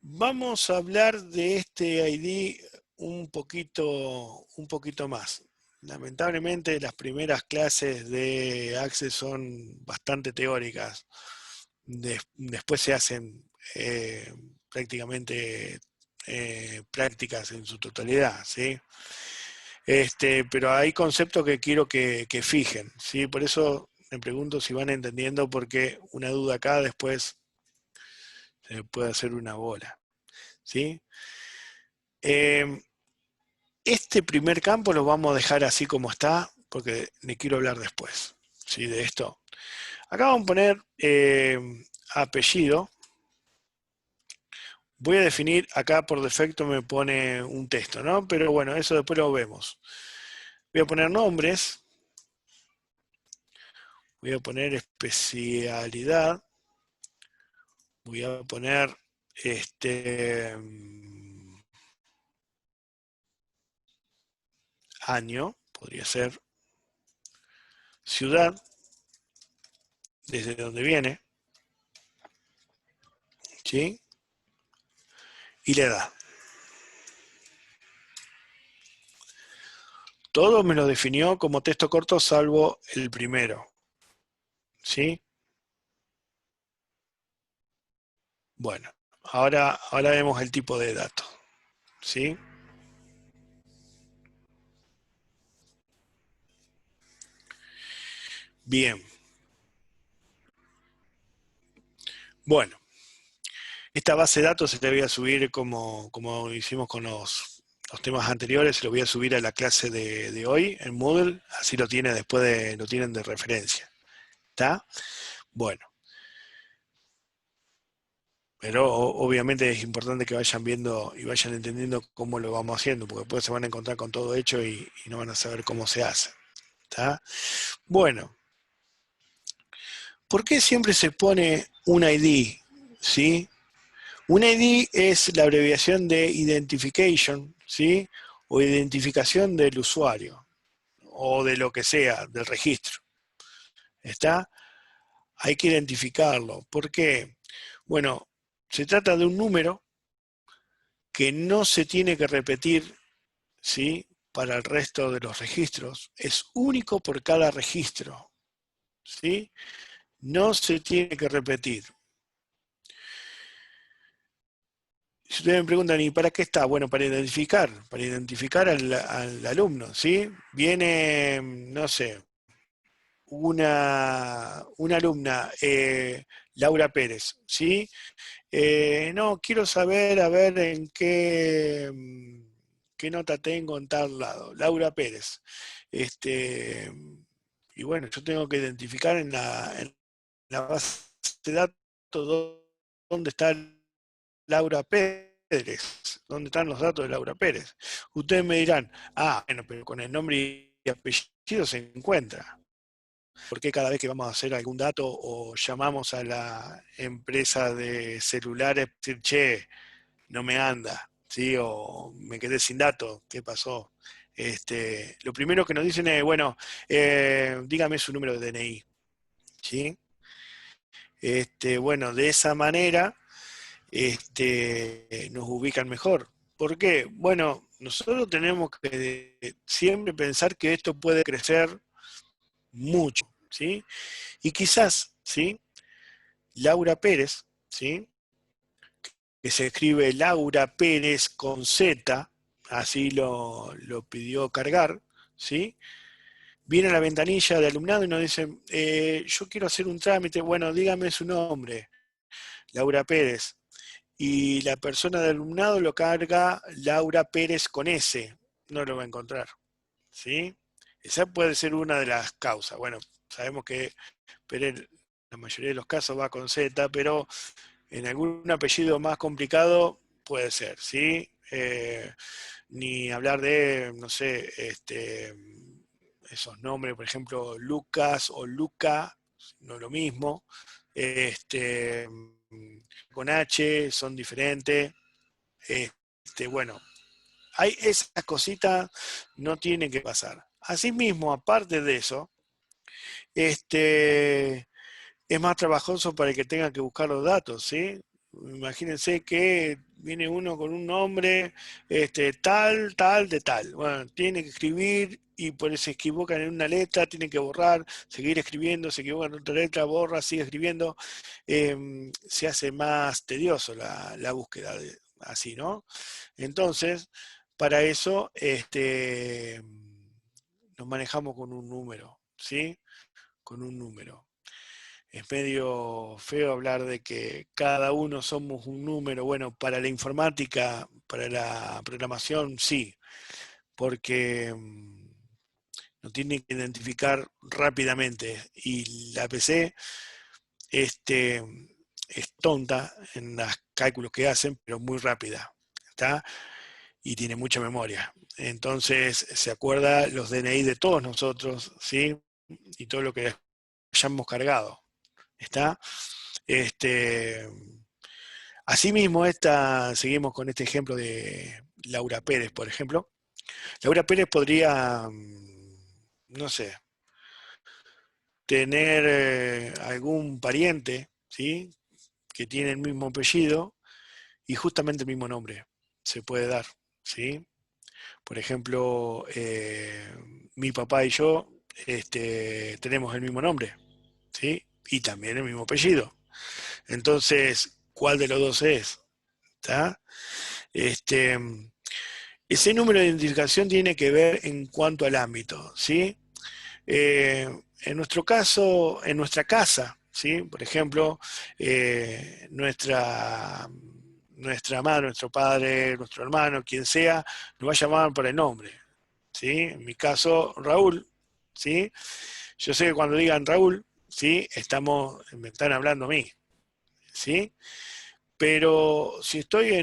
vamos a hablar de este ID un poquito más. Lamentablemente las primeras clases de Access son bastante teóricas. Después se hacen prácticamente prácticas en su totalidad, ¿sí? Pero hay conceptos que quiero que fijen, ¿sí? Por eso me pregunto si van entendiendo, porque una duda acá después se puede hacer una bola, ¿sí? Este primer campo lo vamos a dejar así como está, porque le quiero hablar después, ¿sí? De esto. Acá vamos a poner apellido, Voy a definir, acá por defecto me pone un texto, ¿no? Pero bueno, eso después lo vemos. Voy a poner nombres. Voy a poner especialidad. Voy a poner año, podría ser ciudad, desde donde viene, ¿sí? Y la edad. Todo me lo definió como texto corto salvo el primero, ¿sí? Bueno, ahora vemos el tipo de datos, ¿sí? Bien. Bueno, esta base de datos se la voy a subir como hicimos con los temas anteriores, se lo voy a subir a la clase de hoy en Moodle, así lo tiene después lo tienen de referencia. ¿Está? Bueno. Pero obviamente es importante que vayan viendo y vayan entendiendo cómo lo vamos haciendo, porque después se van a encontrar con todo hecho y no van a saber cómo se hace. ¿Está? Bueno, ¿por qué siempre se pone un ID? ¿Sí? Un ID es la abreviación de identification, ¿sí? O identificación del usuario, o de lo que sea, del registro. ¿Está? Hay que identificarlo. ¿Por qué? Bueno, se trata de un número que no se tiene que repetir, ¿sí? Para el resto de los registros. Es único por cada registro, ¿sí? No se tiene que repetir. Si ustedes me preguntan, ¿y para qué está? Bueno, para identificar al alumno, ¿sí? Viene, no sé, una alumna, Laura Pérez, ¿sí? No, quiero saber, a ver en qué nota tengo en tal lado. Laura Pérez. Y bueno, yo tengo que identificar en la base de datos dónde está Laura Pérez, dónde están los datos de Laura Pérez. Ustedes me dirán, bueno, pero con el nombre y apellido se encuentra. ¿Por qué cada vez que vamos a hacer algún dato o llamamos a la empresa de celulares, decir, che, no me anda, ¿sí? O me quedé sin datos, ¿qué pasó? Lo primero que nos dicen es, bueno, dígame su número de DNI, ¿sí? Bueno, de esa manera nos ubican mejor. ¿Por qué? Bueno, nosotros tenemos que siempre pensar que esto puede crecer mucho, ¿sí? Y quizás, ¿sí? Laura Pérez, ¿sí? Que se escribe Laura Pérez con Z, así lo pidió cargar, ¿sí? Viene a la ventanilla de alumnado y nos dice, yo quiero hacer un trámite, bueno, dígame su nombre, Laura Pérez. Y la persona de alumnado lo carga Laura Pérez con S, no lo va a encontrar, ¿sí? Esa puede ser una de las causas. Bueno, sabemos que Pérez, la mayoría de los casos va con Z, pero en algún apellido más complicado puede ser, ¿sí? Ni hablar de, no sé, esos nombres, por ejemplo, Lucas o Luca, no es lo mismo. Con H son diferentes. Bueno, hay esas cositas, no tienen que pasar. Asimismo, aparte de eso, es más trabajoso para el que tenga que buscar los datos, ¿sí? Imagínense que viene uno con un nombre, tal, de tal. Bueno, tiene que escribir y por eso se equivocan en una letra, tiene que borrar, seguir escribiendo, se equivocan en otra letra, borra, sigue escribiendo. Se hace más tedioso la búsqueda así, ¿no? Entonces, para eso, nos manejamos con un número, ¿sí? Con un número. Es medio feo hablar de que cada uno somos un número. Bueno, para la informática, para la programación, sí, porque nos tiene que identificar rápidamente. Y la PC es tonta en las cálculos que hacen, pero muy rápida, ¿está? Y tiene mucha memoria. Entonces se acuerda los DNI de todos nosotros, ¿sí? Y todo lo que hayamos cargado, ¿está? Este, asimismo, seguimos con este ejemplo de Laura Pérez, por ejemplo. Laura Pérez podría, no sé, tener algún pariente, ¿sí? Que tiene el mismo apellido y justamente el mismo nombre. Se puede dar, ¿sí? Por ejemplo, mi papá y yo tenemos el mismo nombre, ¿sí? Y también el mismo apellido. Entonces, ¿cuál de los dos es? ¿Está? Este, ese número de identificación tiene que ver en cuanto al ámbito, ¿sí? En nuestro caso, en nuestra casa, ¿sí? Por ejemplo, nuestra madre, nuestro padre, nuestro hermano, quien sea, nos va a llamar por el nombre, ¿sí? En mi caso, Raúl, ¿sí? Yo sé que cuando digan Raúl, ¿sí? Me están hablando a mí, ¿sí? Pero si estoy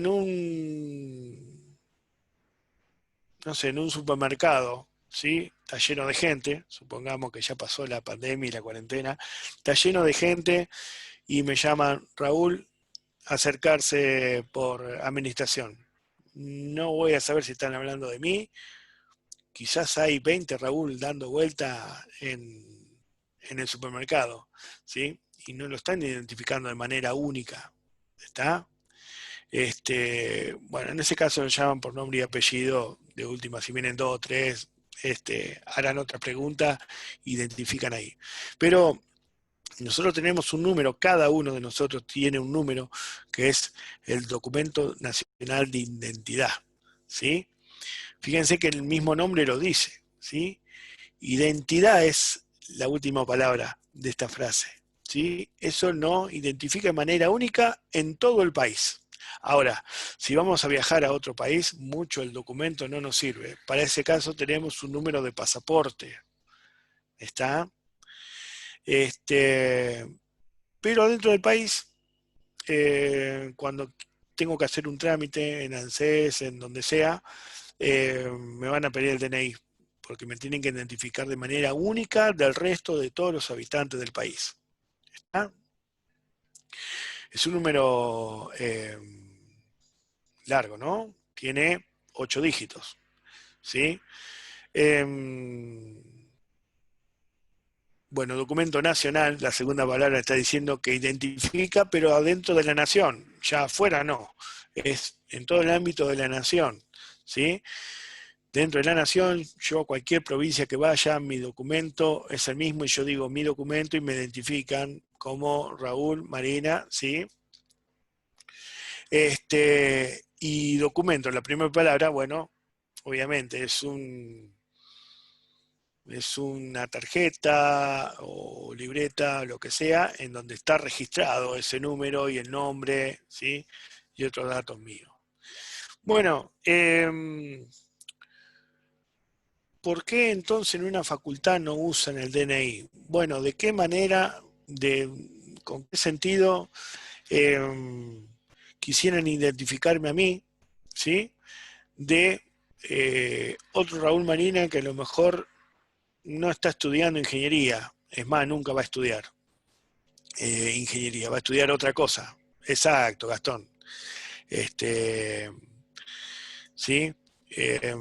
no sé, en un supermercado, ¿sí? Está lleno de gente, supongamos que ya pasó la pandemia y la cuarentena, está lleno de gente y me llaman Raúl a acercarse por administración. No voy a saber si están hablando de mí, quizás hay 20 Raúl dando vuelta en el supermercado, ¿sí? Y no lo están identificando de manera única, ¿está? Bueno, en ese caso lo llaman por nombre y apellido, de última, si vienen dos o tres, harán otra pregunta, identifican ahí. Pero nosotros tenemos un número, cada uno de nosotros tiene un número, que es el Documento Nacional de Identidad, ¿sí? Fíjense que el mismo nombre lo dice, ¿sí? Identidad es la última palabra de esta frase, ¿sí? Eso nos identifica de manera única en todo el país. Ahora, si vamos a viajar a otro país, mucho el documento no nos sirve. Para ese caso tenemos un número de pasaporte. ¿Está? Pero dentro del país, cuando tengo que hacer un trámite en ANSES, en donde sea, me van a pedir el DNI, porque me tienen que identificar de manera única del resto de todos los habitantes del país. ¿Está? Es un número largo, ¿no? Tiene 8 dígitos, ¿sí? Bueno, documento nacional, la segunda palabra está diciendo que identifica, pero adentro de la nación, ya afuera no, es en todo el ámbito de la nación, ¿sí? Dentro de la nación, yo a cualquier provincia que vaya, mi documento es el mismo y yo digo mi documento y me identifican como Raúl Marina, ¿sí? Y documento, la primera palabra, bueno, obviamente es una tarjeta o libreta, lo que sea, en donde está registrado ese número y el nombre, ¿sí? Y otros datos míos. Bueno, ¿por qué entonces en una facultad no usan el DNI? Bueno, ¿de qué manera, con qué sentido quisieran identificarme a mí, ¿sí? De otro Raúl Marina que a lo mejor no está estudiando ingeniería, es más, nunca va a estudiar ingeniería, va a estudiar otra cosa. Exacto, Gastón. Este, ¿Sí? Eh,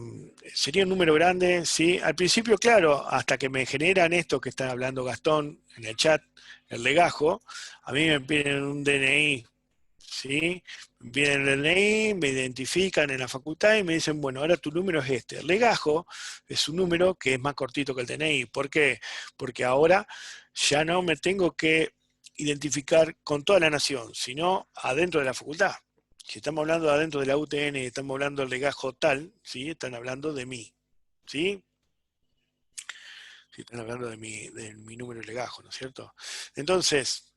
sería un número grande, ¿sí? Al principio, claro, hasta que me generan esto que está hablando Gastón en el chat, el legajo, a mí me piden un DNI, ¿sí? Me piden el DNI, me identifican en la facultad y me dicen, bueno, ahora tu número es este. El legajo es un número que es más cortito que el DNI. ¿Por qué? Porque ahora ya no me tengo que identificar con toda la nación, sino adentro de la facultad. Si estamos hablando de adentro de la UTN y estamos hablando del legajo tal, ¿sí? Están hablando de mí, ¿sí? Si están hablando de mi número de legajo, ¿no es cierto? Entonces,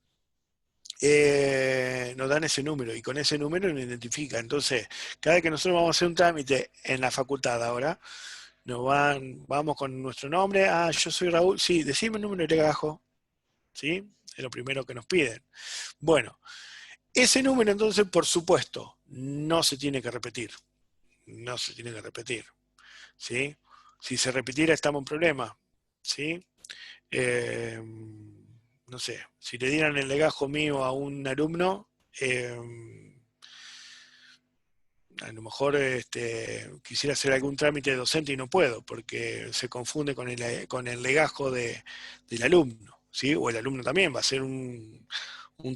nos dan ese número y con ese número nos identifica. Entonces, cada vez que nosotros vamos a hacer un trámite en la facultad ahora, vamos con nuestro nombre, yo soy Raúl, sí, decime el número de legajo, ¿sí? Es lo primero que nos piden. Bueno, Ese número entonces, por supuesto, no se tiene que repetir. No se tiene que repetir. ¿Sí? Si se repitiera estamos en problema. ¿Sí? No sé, si le dieran el legajo mío a un alumno, a lo mejor quisiera hacer algún trámite docente y no puedo, porque se confunde con el legajo del alumno, ¿sí? O el alumno también va a hacer un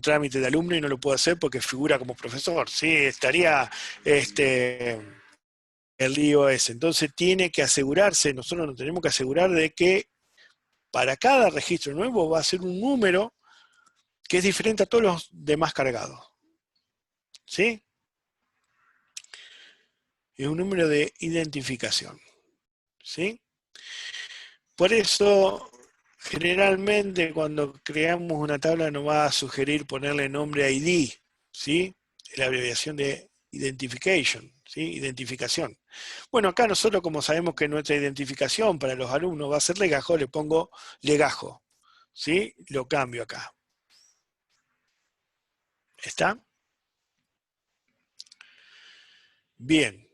trámite de alumno y no lo puedo hacer porque figura como profesor, ¿sí? Estaría el lío ese. Entonces tiene que asegurarse, nosotros nos tenemos que asegurar de que para cada registro nuevo va a ser un número que es diferente a todos los demás cargados, ¿sí? Es un número de identificación, ¿sí? Por eso, generalmente cuando creamos una tabla nos va a sugerir ponerle nombre ID, ¿sí? La abreviación de identification, ¿sí? Identificación. Bueno, acá nosotros como sabemos que nuestra identificación para los alumnos va a ser legajo, le pongo legajo, ¿sí? Lo cambio acá. ¿Está? Bien.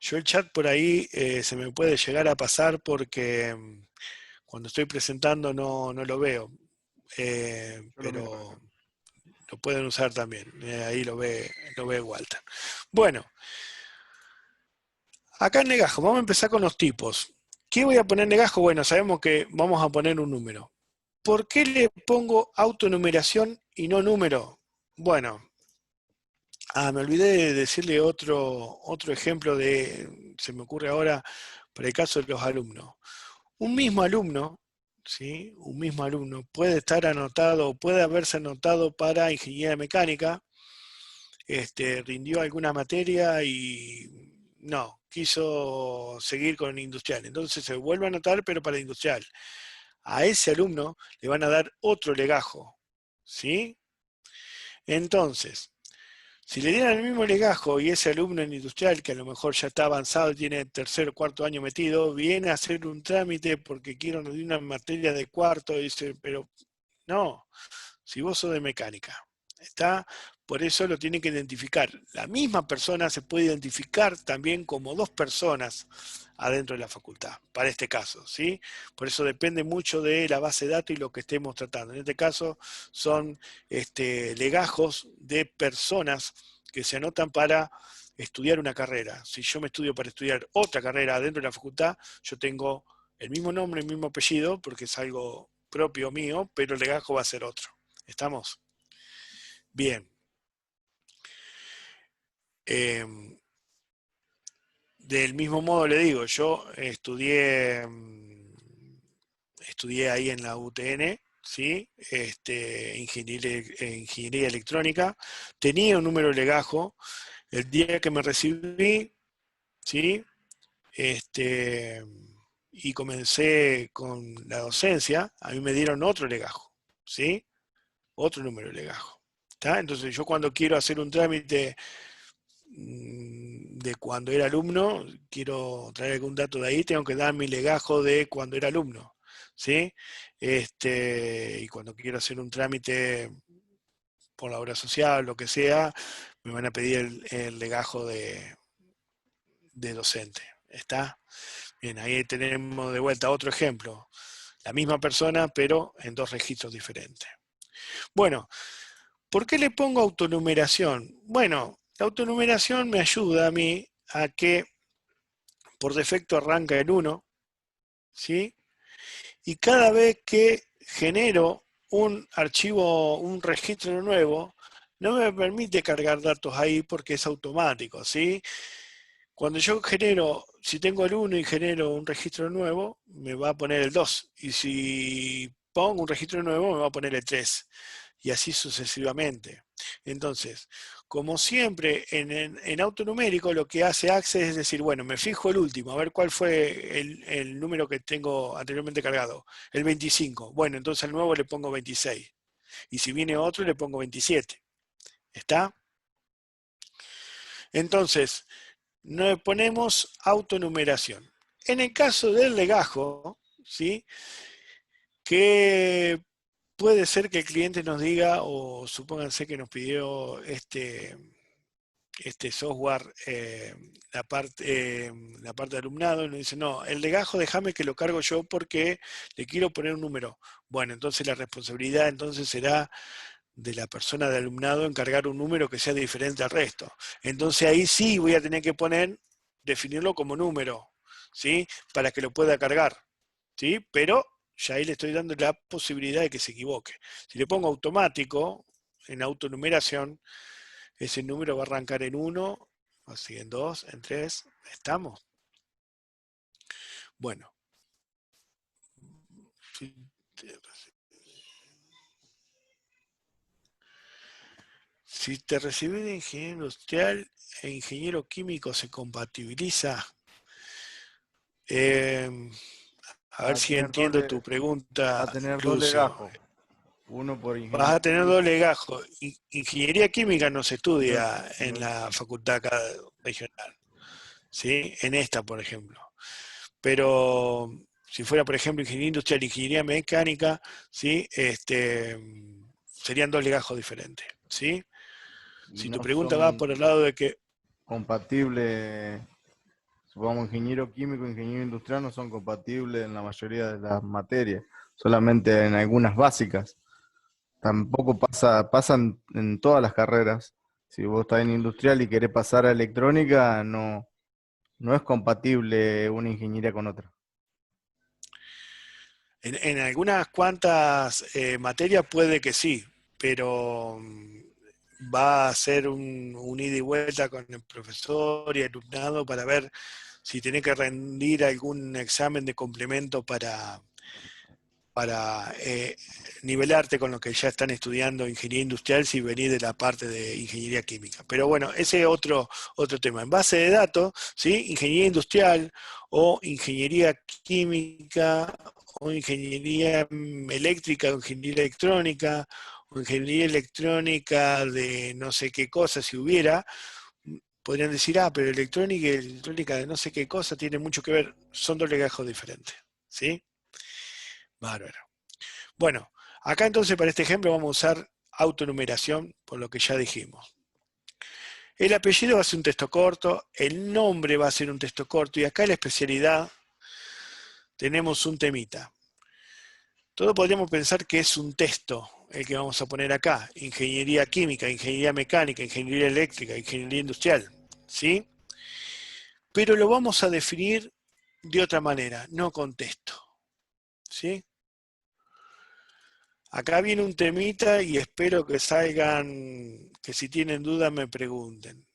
Yo el chat por ahí se me puede llegar a pasar porque cuando estoy presentando no lo veo, Yo lo miro pero acá. lo pueden usar también. Ahí lo ve Walter. Bueno, acá en legajo, vamos a empezar con los tipos. ¿Qué voy a poner en legajo? Bueno, sabemos que vamos a poner un número. ¿Por qué le pongo autonumeración y no número? Bueno, me olvidé de decirle otro ejemplo se me ocurre ahora para el caso de los alumnos. Un mismo alumno, ¿sí? Un mismo alumno puede estar anotado, puede haberse anotado para ingeniería mecánica, rindió alguna materia y no, quiso seguir con industrial. Entonces se vuelve a anotar, pero para industrial. A ese alumno le van a dar otro legajo, ¿sí? Entonces, si le dieran el mismo legajo y ese alumno en industrial, que a lo mejor ya está avanzado, tiene tercer o cuarto año metido, viene a hacer un trámite porque quiere una materia de cuarto, y dice, pero no, si vos sos de mecánica, ¿está? Por eso lo tiene que identificar. La misma persona se puede identificar también como dos personas adentro de la facultad, para este caso, ¿sí? Por eso depende mucho de la base de datos y lo que estemos tratando. En este caso son legajos de personas que se anotan para estudiar una carrera. Si yo me estudio para estudiar otra carrera dentro de la facultad, yo tengo el mismo nombre, el mismo apellido, porque es algo propio mío, pero el legajo va a ser otro. ¿Estamos? Bien. Eh, del mismo modo le digo, yo estudié ahí en la UTN, ¿sí? Ingeniería electrónica, tenía un número de legajo, el día que me recibí, ¿sí? Y comencé con la docencia, a mí me dieron otro legajo, ¿sí? Otro número de legajo. ¿Está? Entonces yo cuando quiero hacer un trámite de cuando era alumno, quiero traer algún dato de ahí, tengo que dar mi legajo de cuando era alumno, ¿sí? Y cuando quiero hacer un trámite por la obra social, lo que sea, me van a pedir el legajo de docente, ¿está? Bien, ahí tenemos de vuelta otro ejemplo, la misma persona, pero en dos registros diferentes. Bueno, ¿por qué le pongo autonumeración? Bueno, la autonumeración me ayuda a mí a que por defecto arranca en 1, ¿sí? Y cada vez que genero un archivo, un registro nuevo, no me permite cargar datos ahí porque es automático, ¿sí? Cuando yo genero, si tengo el 1 y genero un registro nuevo, me va a poner el 2. Y si pongo un registro nuevo, me va a poner el 3. Y así sucesivamente. Entonces, como siempre en autonumérico, lo que hace Access es decir, bueno, me fijo el último, a ver cuál fue el número que tengo anteriormente cargado. El 25. Bueno, entonces al nuevo le pongo 26. Y si viene otro, le pongo 27. ¿Está? Entonces, nos ponemos autonumeración. En el caso del legajo, ¿sí? ¿Qué puede ser que el cliente nos diga, o supónganse que nos pidió este software, la parte de alumnado, y nos dice, no, el legajo déjame que lo cargo yo porque le quiero poner un número. Bueno, entonces la responsabilidad entonces será de la persona de alumnado encargar un número que sea diferente al resto. Entonces ahí sí voy a tener que definirlo como número, ¿sí? Para que lo pueda cargar, ¿sí? Pero ya ahí le estoy dando la posibilidad de que se equivoque. Si le pongo automático, en autonumeración, ese número va a arrancar en 1, así en 2, en 3, ¿estamos? Bueno. Si te recibís de ingeniero industrial e ingeniero químico se compatibiliza, a Va ver a si tener entiendo tu va a pregunta, tener dos Lucio. legajos. Uno por Vas a ingeniería tener dos legajos. Ingeniería química no se no, estudia en no, la facultad acá regional, ¿sí? En esta, por ejemplo. Pero si fuera, por ejemplo, ingeniería industrial, ingeniería mecánica, ¿sí? Serían dos legajos diferentes, ¿sí? y Si tu no pregunta va son por el lado de que compatibles. Supongamos ingeniero químico, ingeniero industrial no son compatibles en la mayoría de las materias, solamente en algunas básicas. Tampoco pasa en todas las carreras. Si vos estás en industrial y querés pasar a electrónica, no es compatible una ingeniería con otra. en algunas cuantas materias puede que sí, pero va a ser un ida y vuelta con el profesor y alumnado para ver si tiene que rendir algún examen de complemento para nivelarte con lo que ya están estudiando ingeniería industrial si venís de la parte de ingeniería química. Pero bueno, ese es otro tema. En base de datos, ¿sí? Ingeniería industrial o ingeniería química o ingeniería eléctrica o ingeniería electrónica o ingeniería electrónica de no sé qué cosa si hubiera, podrían decir, pero electrónica y electrónica de no sé qué cosa tiene mucho que ver, son dos legajos diferentes. ¿Sí? Bárbaro. Bueno, acá entonces para este ejemplo vamos a usar autonumeración, por lo que ya dijimos. El apellido va a ser un texto corto, el nombre va a ser un texto corto, y acá en la especialidad tenemos un temita. Todo podríamos pensar que es un texto el que vamos a poner acá, ingeniería química, ingeniería mecánica, ingeniería eléctrica, ingeniería industrial, ¿sí? Pero lo vamos a definir de otra manera, no con texto, ¿sí? Acá viene un temita y espero que salgan, que si tienen duda me pregunten.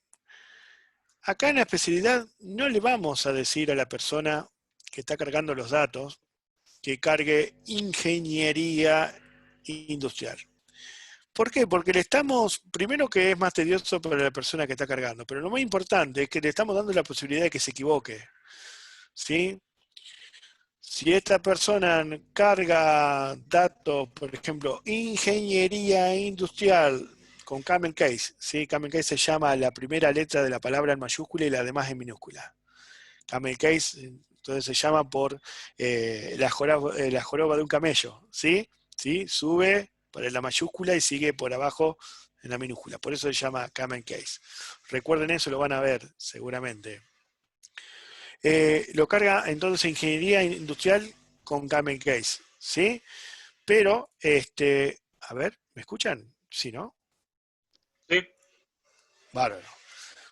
Acá en la especialidad no le vamos a decir a la persona que está cargando los datos que cargue ingeniería industrial. ¿Por qué? Porque le estamos, primero que es más tedioso para la persona que está cargando, pero lo más importante es que le estamos dando la posibilidad de que se equivoque. ¿Sí? Si esta persona carga datos, por ejemplo, ingeniería industrial con camel case, ¿sí? Camel case se llama la primera letra de la palabra en mayúscula y la demás en minúscula. Camel case, entonces se llama por la joroba de un camello, ¿sí? ¿Sí? Sube por la mayúscula y sigue por abajo en la minúscula. Por eso se llama camel case. Recuerden eso, lo van a ver seguramente. Lo carga entonces ingeniería industrial con camel case, ¿sí? Pero, a ver, ¿me escuchan? Sí, ¿no? Sí. Bárbaro.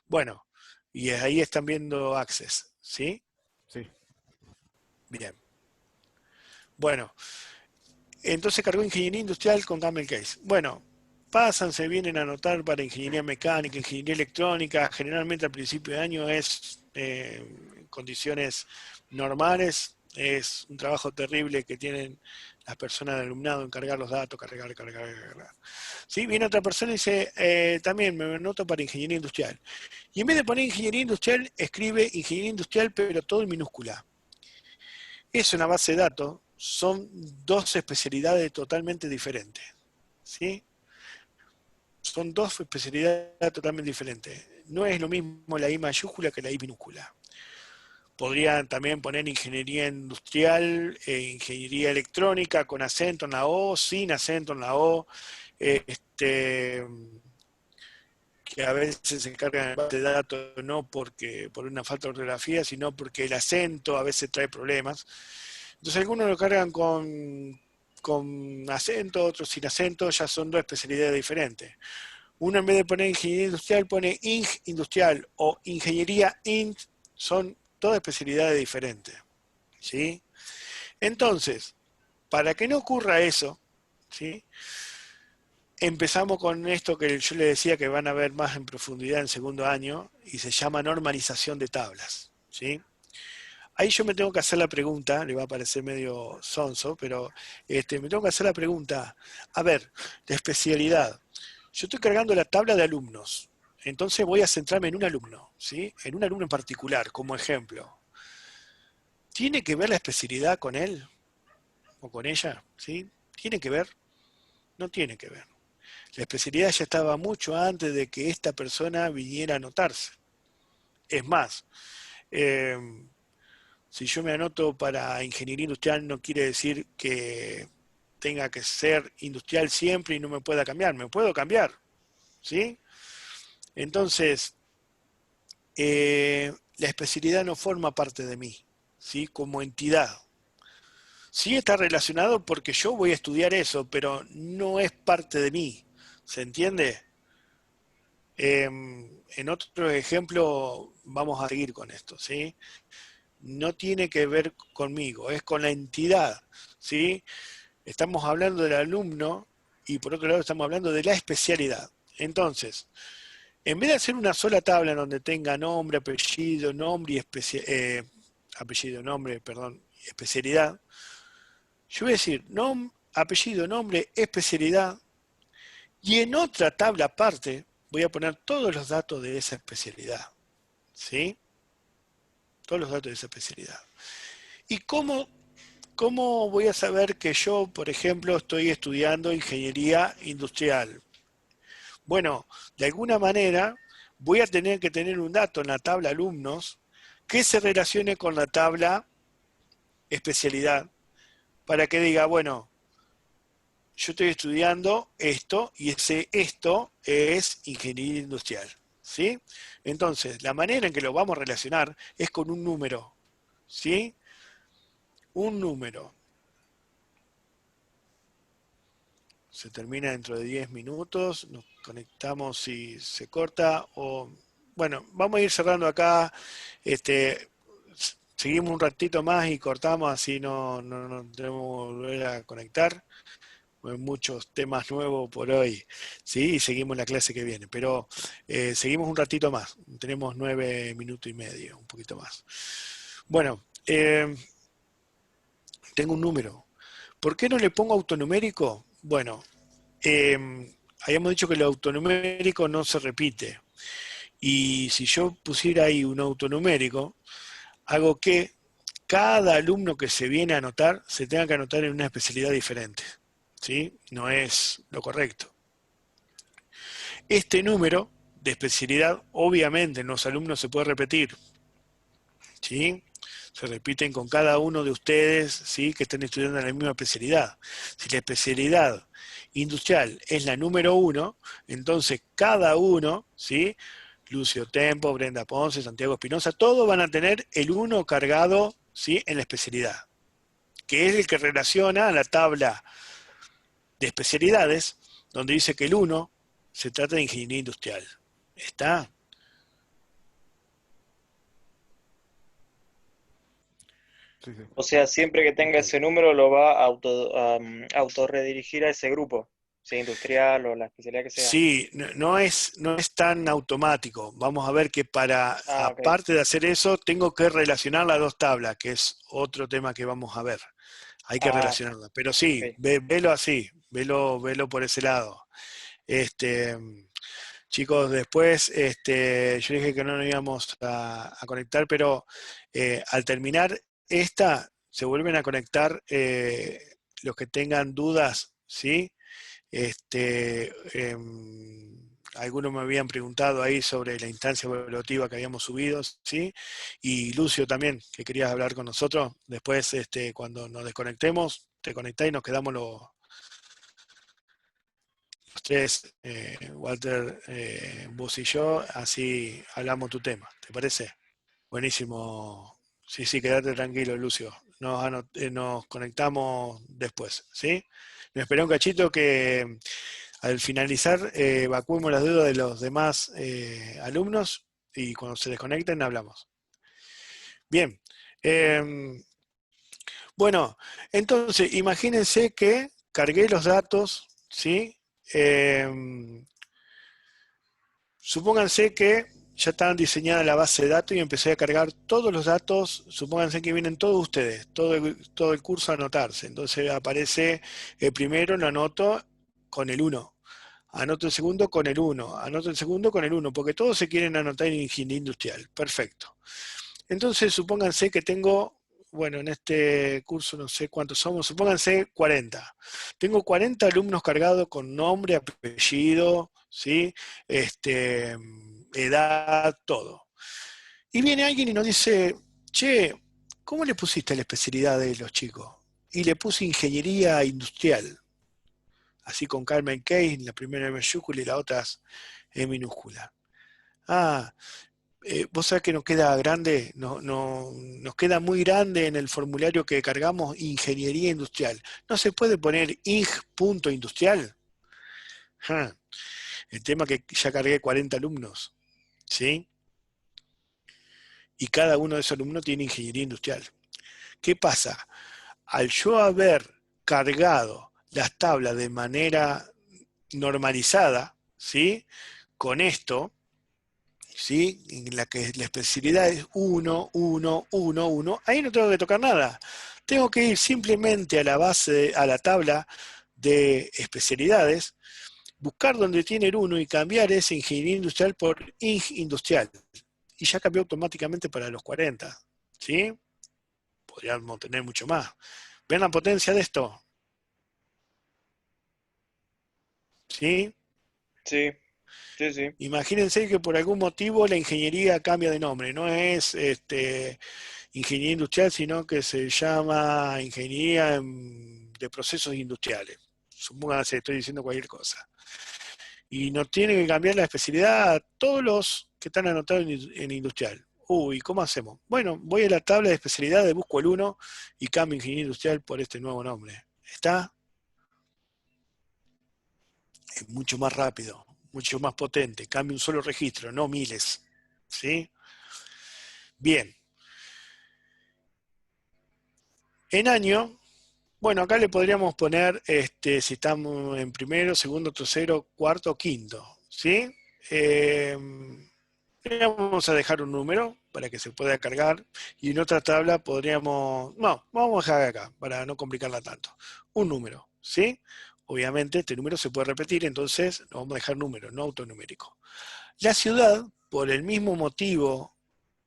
Bueno, y ahí están viendo Access, ¿sí? Sí. Bien. Bueno, entonces cargó ingeniería industrial con camel case. Bueno, pasan, se vienen a anotar para ingeniería mecánica, ingeniería electrónica. Generalmente al principio de año es condiciones normales. Es un trabajo terrible que tienen las personas del alumnado en cargar los datos, cargar. ¿Sí? Viene otra persona y dice, también me anoto para ingeniería industrial. Y en vez de poner ingeniería industrial, escribe ingeniería industrial, pero todo en minúscula. Es una base de datos, son dos especialidades totalmente diferentes. ¿Sí? Son dos especialidades totalmente diferentes. No es lo mismo la I mayúscula que la I minúscula. Podrían también poner ingeniería industrial, ingeniería electrónica con acento en la O, sin acento en la O, este, que a veces se cargan en base de datos no porque por una falta de ortografía, sino porque el acento a veces trae problemas. Entonces algunos lo cargan con acento, otros sin acento, ya son dos especialidades diferentes. Uno en vez de poner ingeniería industrial pone ing industrial o ingeniería int, son todas especialidades diferentes. ¿Sí? Entonces, para que no ocurra eso, ¿sí? Empezamos con esto que yo les decía que van a ver más en profundidad en segundo año y se llama normalización de tablas. ¿Sí? Ahí yo me tengo que hacer la pregunta, le va a parecer medio sonso, pero me tengo que hacer la pregunta, a ver, de especialidad. Yo estoy cargando la tabla de alumnos, entonces voy a centrarme en un alumno, ¿sí? En un alumno en particular, como ejemplo. ¿Tiene que ver la especialidad con él o con ella? ¿Sí? ¿Tiene que ver? No tiene que ver. La especialidad ya estaba mucho antes de que esta persona viniera a anotarse. Es más, si yo me anoto para ingeniería industrial no quiere decir que tenga que ser industrial siempre y no me pueda cambiar. Me puedo cambiar, ¿sí? Entonces, la especialidad no forma parte de mí, ¿sí? Como entidad. Sí está relacionado porque yo voy a estudiar eso, pero no es parte de mí. ¿Se entiende? En otro ejemplo vamos a seguir con esto, ¿sí? No tiene que ver conmigo, es con la entidad, ¿sí? Estamos hablando del alumno y por otro lado estamos hablando de la especialidad. Entonces, en vez de hacer una sola tabla en donde tenga nombre, apellido, nombre y apellido, nombre, perdón, especialidad, yo voy a decir apellido, nombre, especialidad, y en otra tabla aparte voy a poner todos los datos de esa especialidad, ¿sí? Todos los datos de esa especialidad. ¿Y cómo voy a saber que yo, por ejemplo, estoy estudiando ingeniería industrial? Bueno, de alguna manera voy a tener que tener un dato en la tabla alumnos que se relacione con la tabla especialidad para que diga, bueno, yo estoy estudiando esto y esto es ingeniería industrial, ¿sí? Entonces, la manera en que lo vamos a relacionar es con un número, ¿sí? Un número. Se termina dentro de 10 minutos, nos conectamos si se corta o... Bueno, vamos a ir cerrando acá, seguimos un ratito más y cortamos, así no tenemos que volver a conectar. Hay muchos temas nuevos por hoy, ¿sí? Y seguimos la clase que viene, pero seguimos un ratito más, tenemos 9 minutos y medio, un poquito más. Bueno, tengo un número. ¿Por qué no le pongo autonumérico? Bueno, habíamos dicho que el autonumérico no se repite. Y si yo pusiera ahí un autonumérico, hago que cada alumno que se viene a anotar se tenga que anotar en una especialidad diferente. ¿Sí? No es lo correcto. Este número de especialidad, obviamente en los alumnos se puede repetir. ¿Sí? Se repiten con cada uno de ustedes, ¿sí? Que estén estudiando la misma especialidad. Si la especialidad industrial es la número 1, entonces cada uno, ¿sí? Lucio Tempo, Brenda Ponce, Santiago Espinosa, todos van a tener el 1 cargado, ¿sí? En la especialidad, que es el que relaciona a la tabla de especialidades, donde dice que el 1 se trata de ingeniería industrial. ¿Está? Sí, sí. O sea, siempre que tenga ese número lo va a autorredirigir a ese grupo, sea industrial o la especialidad que sea. Sí, no es tan automático. Vamos a ver que Ah, ok, aparte de hacer eso, tengo que relacionar las dos tablas, que es otro tema que vamos a ver. Hay que ah, relacionarlas. Pero sí, ok. velo así, velo por ese lado. Este, chicos, después yo dije que no nos íbamos a conectar, pero al terminar esta, se vuelven a conectar los que tengan dudas, ¿sí? algunos me habían preguntado ahí sobre la instancia evaluativa que habíamos subido, ¿sí? Y Lucio también, que querías hablar con nosotros. Después, cuando nos desconectemos, te conectás y nos quedamos los tres, Walter, vos y yo, así hablamos tu tema. ¿Te parece? Buenísimo. Sí, sí, quédate tranquilo, Lucio. Nos conectamos después, ¿sí? Me esperé un cachito que al finalizar evacuemos las dudas de los demás alumnos y cuando se desconecten hablamos. Bien. Bueno, entonces imagínense que cargué los datos, ¿sí? Supónganse que ya estaban diseñada la base de datos y empecé a cargar todos los datos. Supónganse que vienen todos ustedes, todo el curso a anotarse. Entonces aparece el primero, lo anoto con el 1. Anoto el segundo con el 1. Anoto el segundo con el 1, porque todos se quieren anotar en ingeniería industrial. Perfecto. Entonces supónganse que tengo, bueno, en este curso no sé cuántos somos, supónganse 40. Tengo 40 alumnos cargados con nombre, apellido, ¿sí? Edad, todo. Y viene alguien y nos dice, che, ¿cómo le pusiste la especialidad de los chicos? Y le puse ingeniería industrial, así con Carmen Case, la primera en mayúscula y la otra en minúscula. Ah, vos sabés que nos queda grande, nos queda muy grande en el formulario que cargamos ingeniería industrial. ¿No se puede poner ing.industrial? El tema que ya cargué 40 alumnos, ¿sí? Y cada uno de esos alumnos tiene ingeniería industrial. ¿Qué pasa? Al yo haber cargado las tablas de manera normalizada, ¿sí? Con esto, ¿sí? En la que la especialidad es 1, 1, 1, 1, ahí no tengo que tocar nada. Tengo que ir simplemente a la base, a la tabla de especialidades, buscar donde tiene el 1 y cambiar ese ingeniería industrial por ing industrial. Y ya cambió automáticamente para los 40. ¿Sí? Podríamos tener mucho más. ¿Ven la potencia de esto? ¿Sí? Sí, sí, sí. Imagínense que por algún motivo la ingeniería cambia de nombre. No es ingeniería industrial, sino que se llama ingeniería de procesos industriales. Supónganse, estoy diciendo cualquier cosa. Y nos tiene que cambiar la especialidad a todos los que están anotados en industrial. Uy, ¿cómo hacemos? Bueno, voy a la tabla de especialidades, busco el 1 y cambio ingeniería industrial por este nuevo nombre. ¿Está? Es mucho más rápido, mucho más potente. Cambia un solo registro, no miles. ¿Sí? Bien. En año, bueno, acá le podríamos poner, si estamos en primero, segundo, tercero, cuarto, quinto. ¿Sí? Vamos a dejar un número para que se pueda cargar y en otra tabla podríamos, no, vamos a dejar acá para no complicarla tanto. Un número, ¿sí? Obviamente este número se puede repetir, entonces nos vamos a dejar número, no autonumérico. La ciudad, por el mismo motivo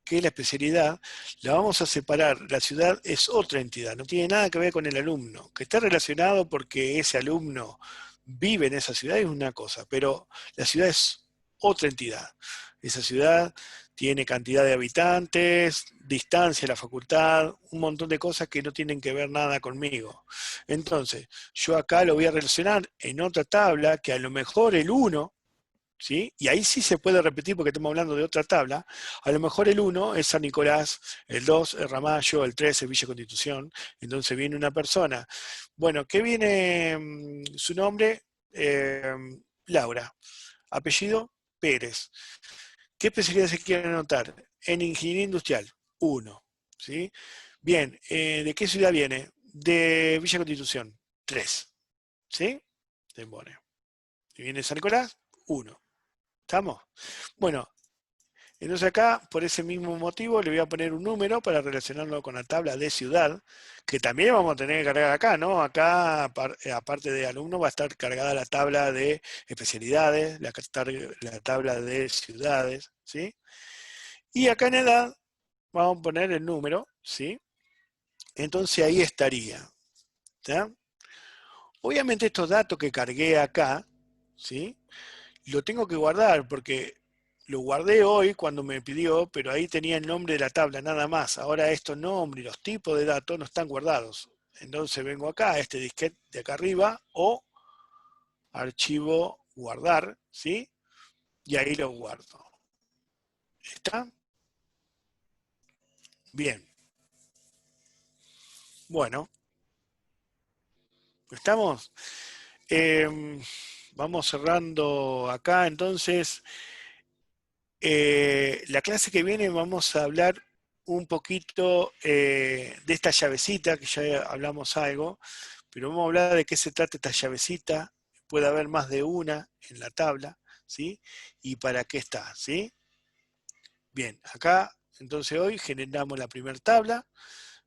que la especialidad, la vamos a separar. La ciudad es otra entidad, no tiene nada que ver con el alumno. Que esté relacionado porque ese alumno vive en esa ciudad es una cosa, pero la ciudad es otra entidad. Esa ciudad tiene cantidad de habitantes, distancia a la facultad, un montón de cosas que no tienen que ver nada conmigo. Entonces, yo acá lo voy a relacionar en otra tabla que a lo mejor el 1, ¿sí? Y ahí sí se puede repetir porque estamos hablando de otra tabla. A lo mejor el 1 es San Nicolás, el 2 es Ramallo, el 3 es Villa Constitución. Entonces viene una persona. Bueno, ¿qué viene su nombre? Laura. Apellido, Pérez. ¿Qué especialidad se quiere anotar? En ingeniería industrial, 1. ¿Sí? Bien, ¿de qué ciudad viene? De Villa Constitución, 3. ¿Sí? Se pone. Y viene San Nicolás, 1. ¿Estamos? Bueno, entonces acá, por ese mismo motivo, le voy a poner un número para relacionarlo con la tabla de ciudad, que también vamos a tener que cargar acá, ¿no? Acá, aparte de alumno, va a estar cargada la tabla de especialidades, la tabla de ciudades, ¿sí? Y acá en edad, vamos a poner el número, ¿sí? Entonces ahí estaría, ¿está? Obviamente estos datos que cargué acá, ¿sí? lo tengo que guardar porque lo guardé hoy cuando me pidió, pero ahí tenía el nombre de la tabla nada más. Ahora estos nombres y los tipos de datos no están guardados. Entonces vengo acá, a este disquete de acá arriba, o archivo guardar, ¿sí? Y ahí lo guardo. ¿Está? Bien. Bueno. ¿Estamos? Vamos cerrando acá, entonces. La clase que viene vamos a hablar un poquito de esta llavecita, que ya hablamos algo, pero vamos a hablar de qué se trata esta llavecita. Puede haber más de una en la tabla, ¿sí? Y para qué está, ¿sí? Bien, acá entonces hoy generamos la primera tabla,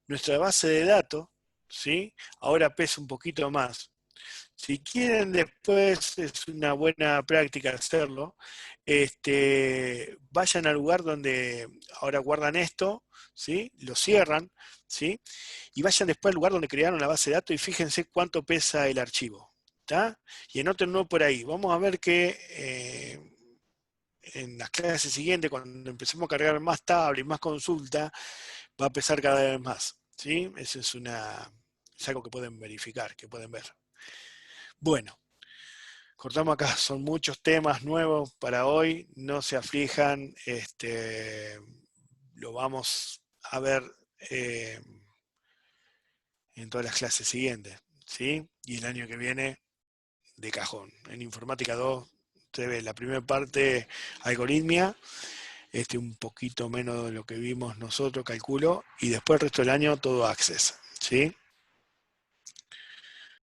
nuestra base de datos, ¿sí? Ahora pesa un poquito más. Si quieren después, es una buena práctica hacerlo, vayan al lugar donde ahora guardan esto, ¿sí? Lo cierran, ¿sí? Y vayan después al lugar donde crearon la base de datos y fíjense cuánto pesa el archivo, ¿está? Y anótenlo por ahí. Vamos a ver que en las clases siguientes, cuando empecemos a cargar más tablas y más consulta, va a pesar cada vez más, ¿sí? Eso es algo que pueden verificar, que pueden ver. Bueno, cortamos acá, son muchos temas nuevos para hoy, no se aflijan, lo vamos a ver en todas las clases siguientes, ¿sí? Y el año que viene, de cajón. En Informática 2, usted ve la primera parte, algoritmia, un poquito menos de lo que vimos nosotros, calculo, y después el resto del año todo Access, ¿sí?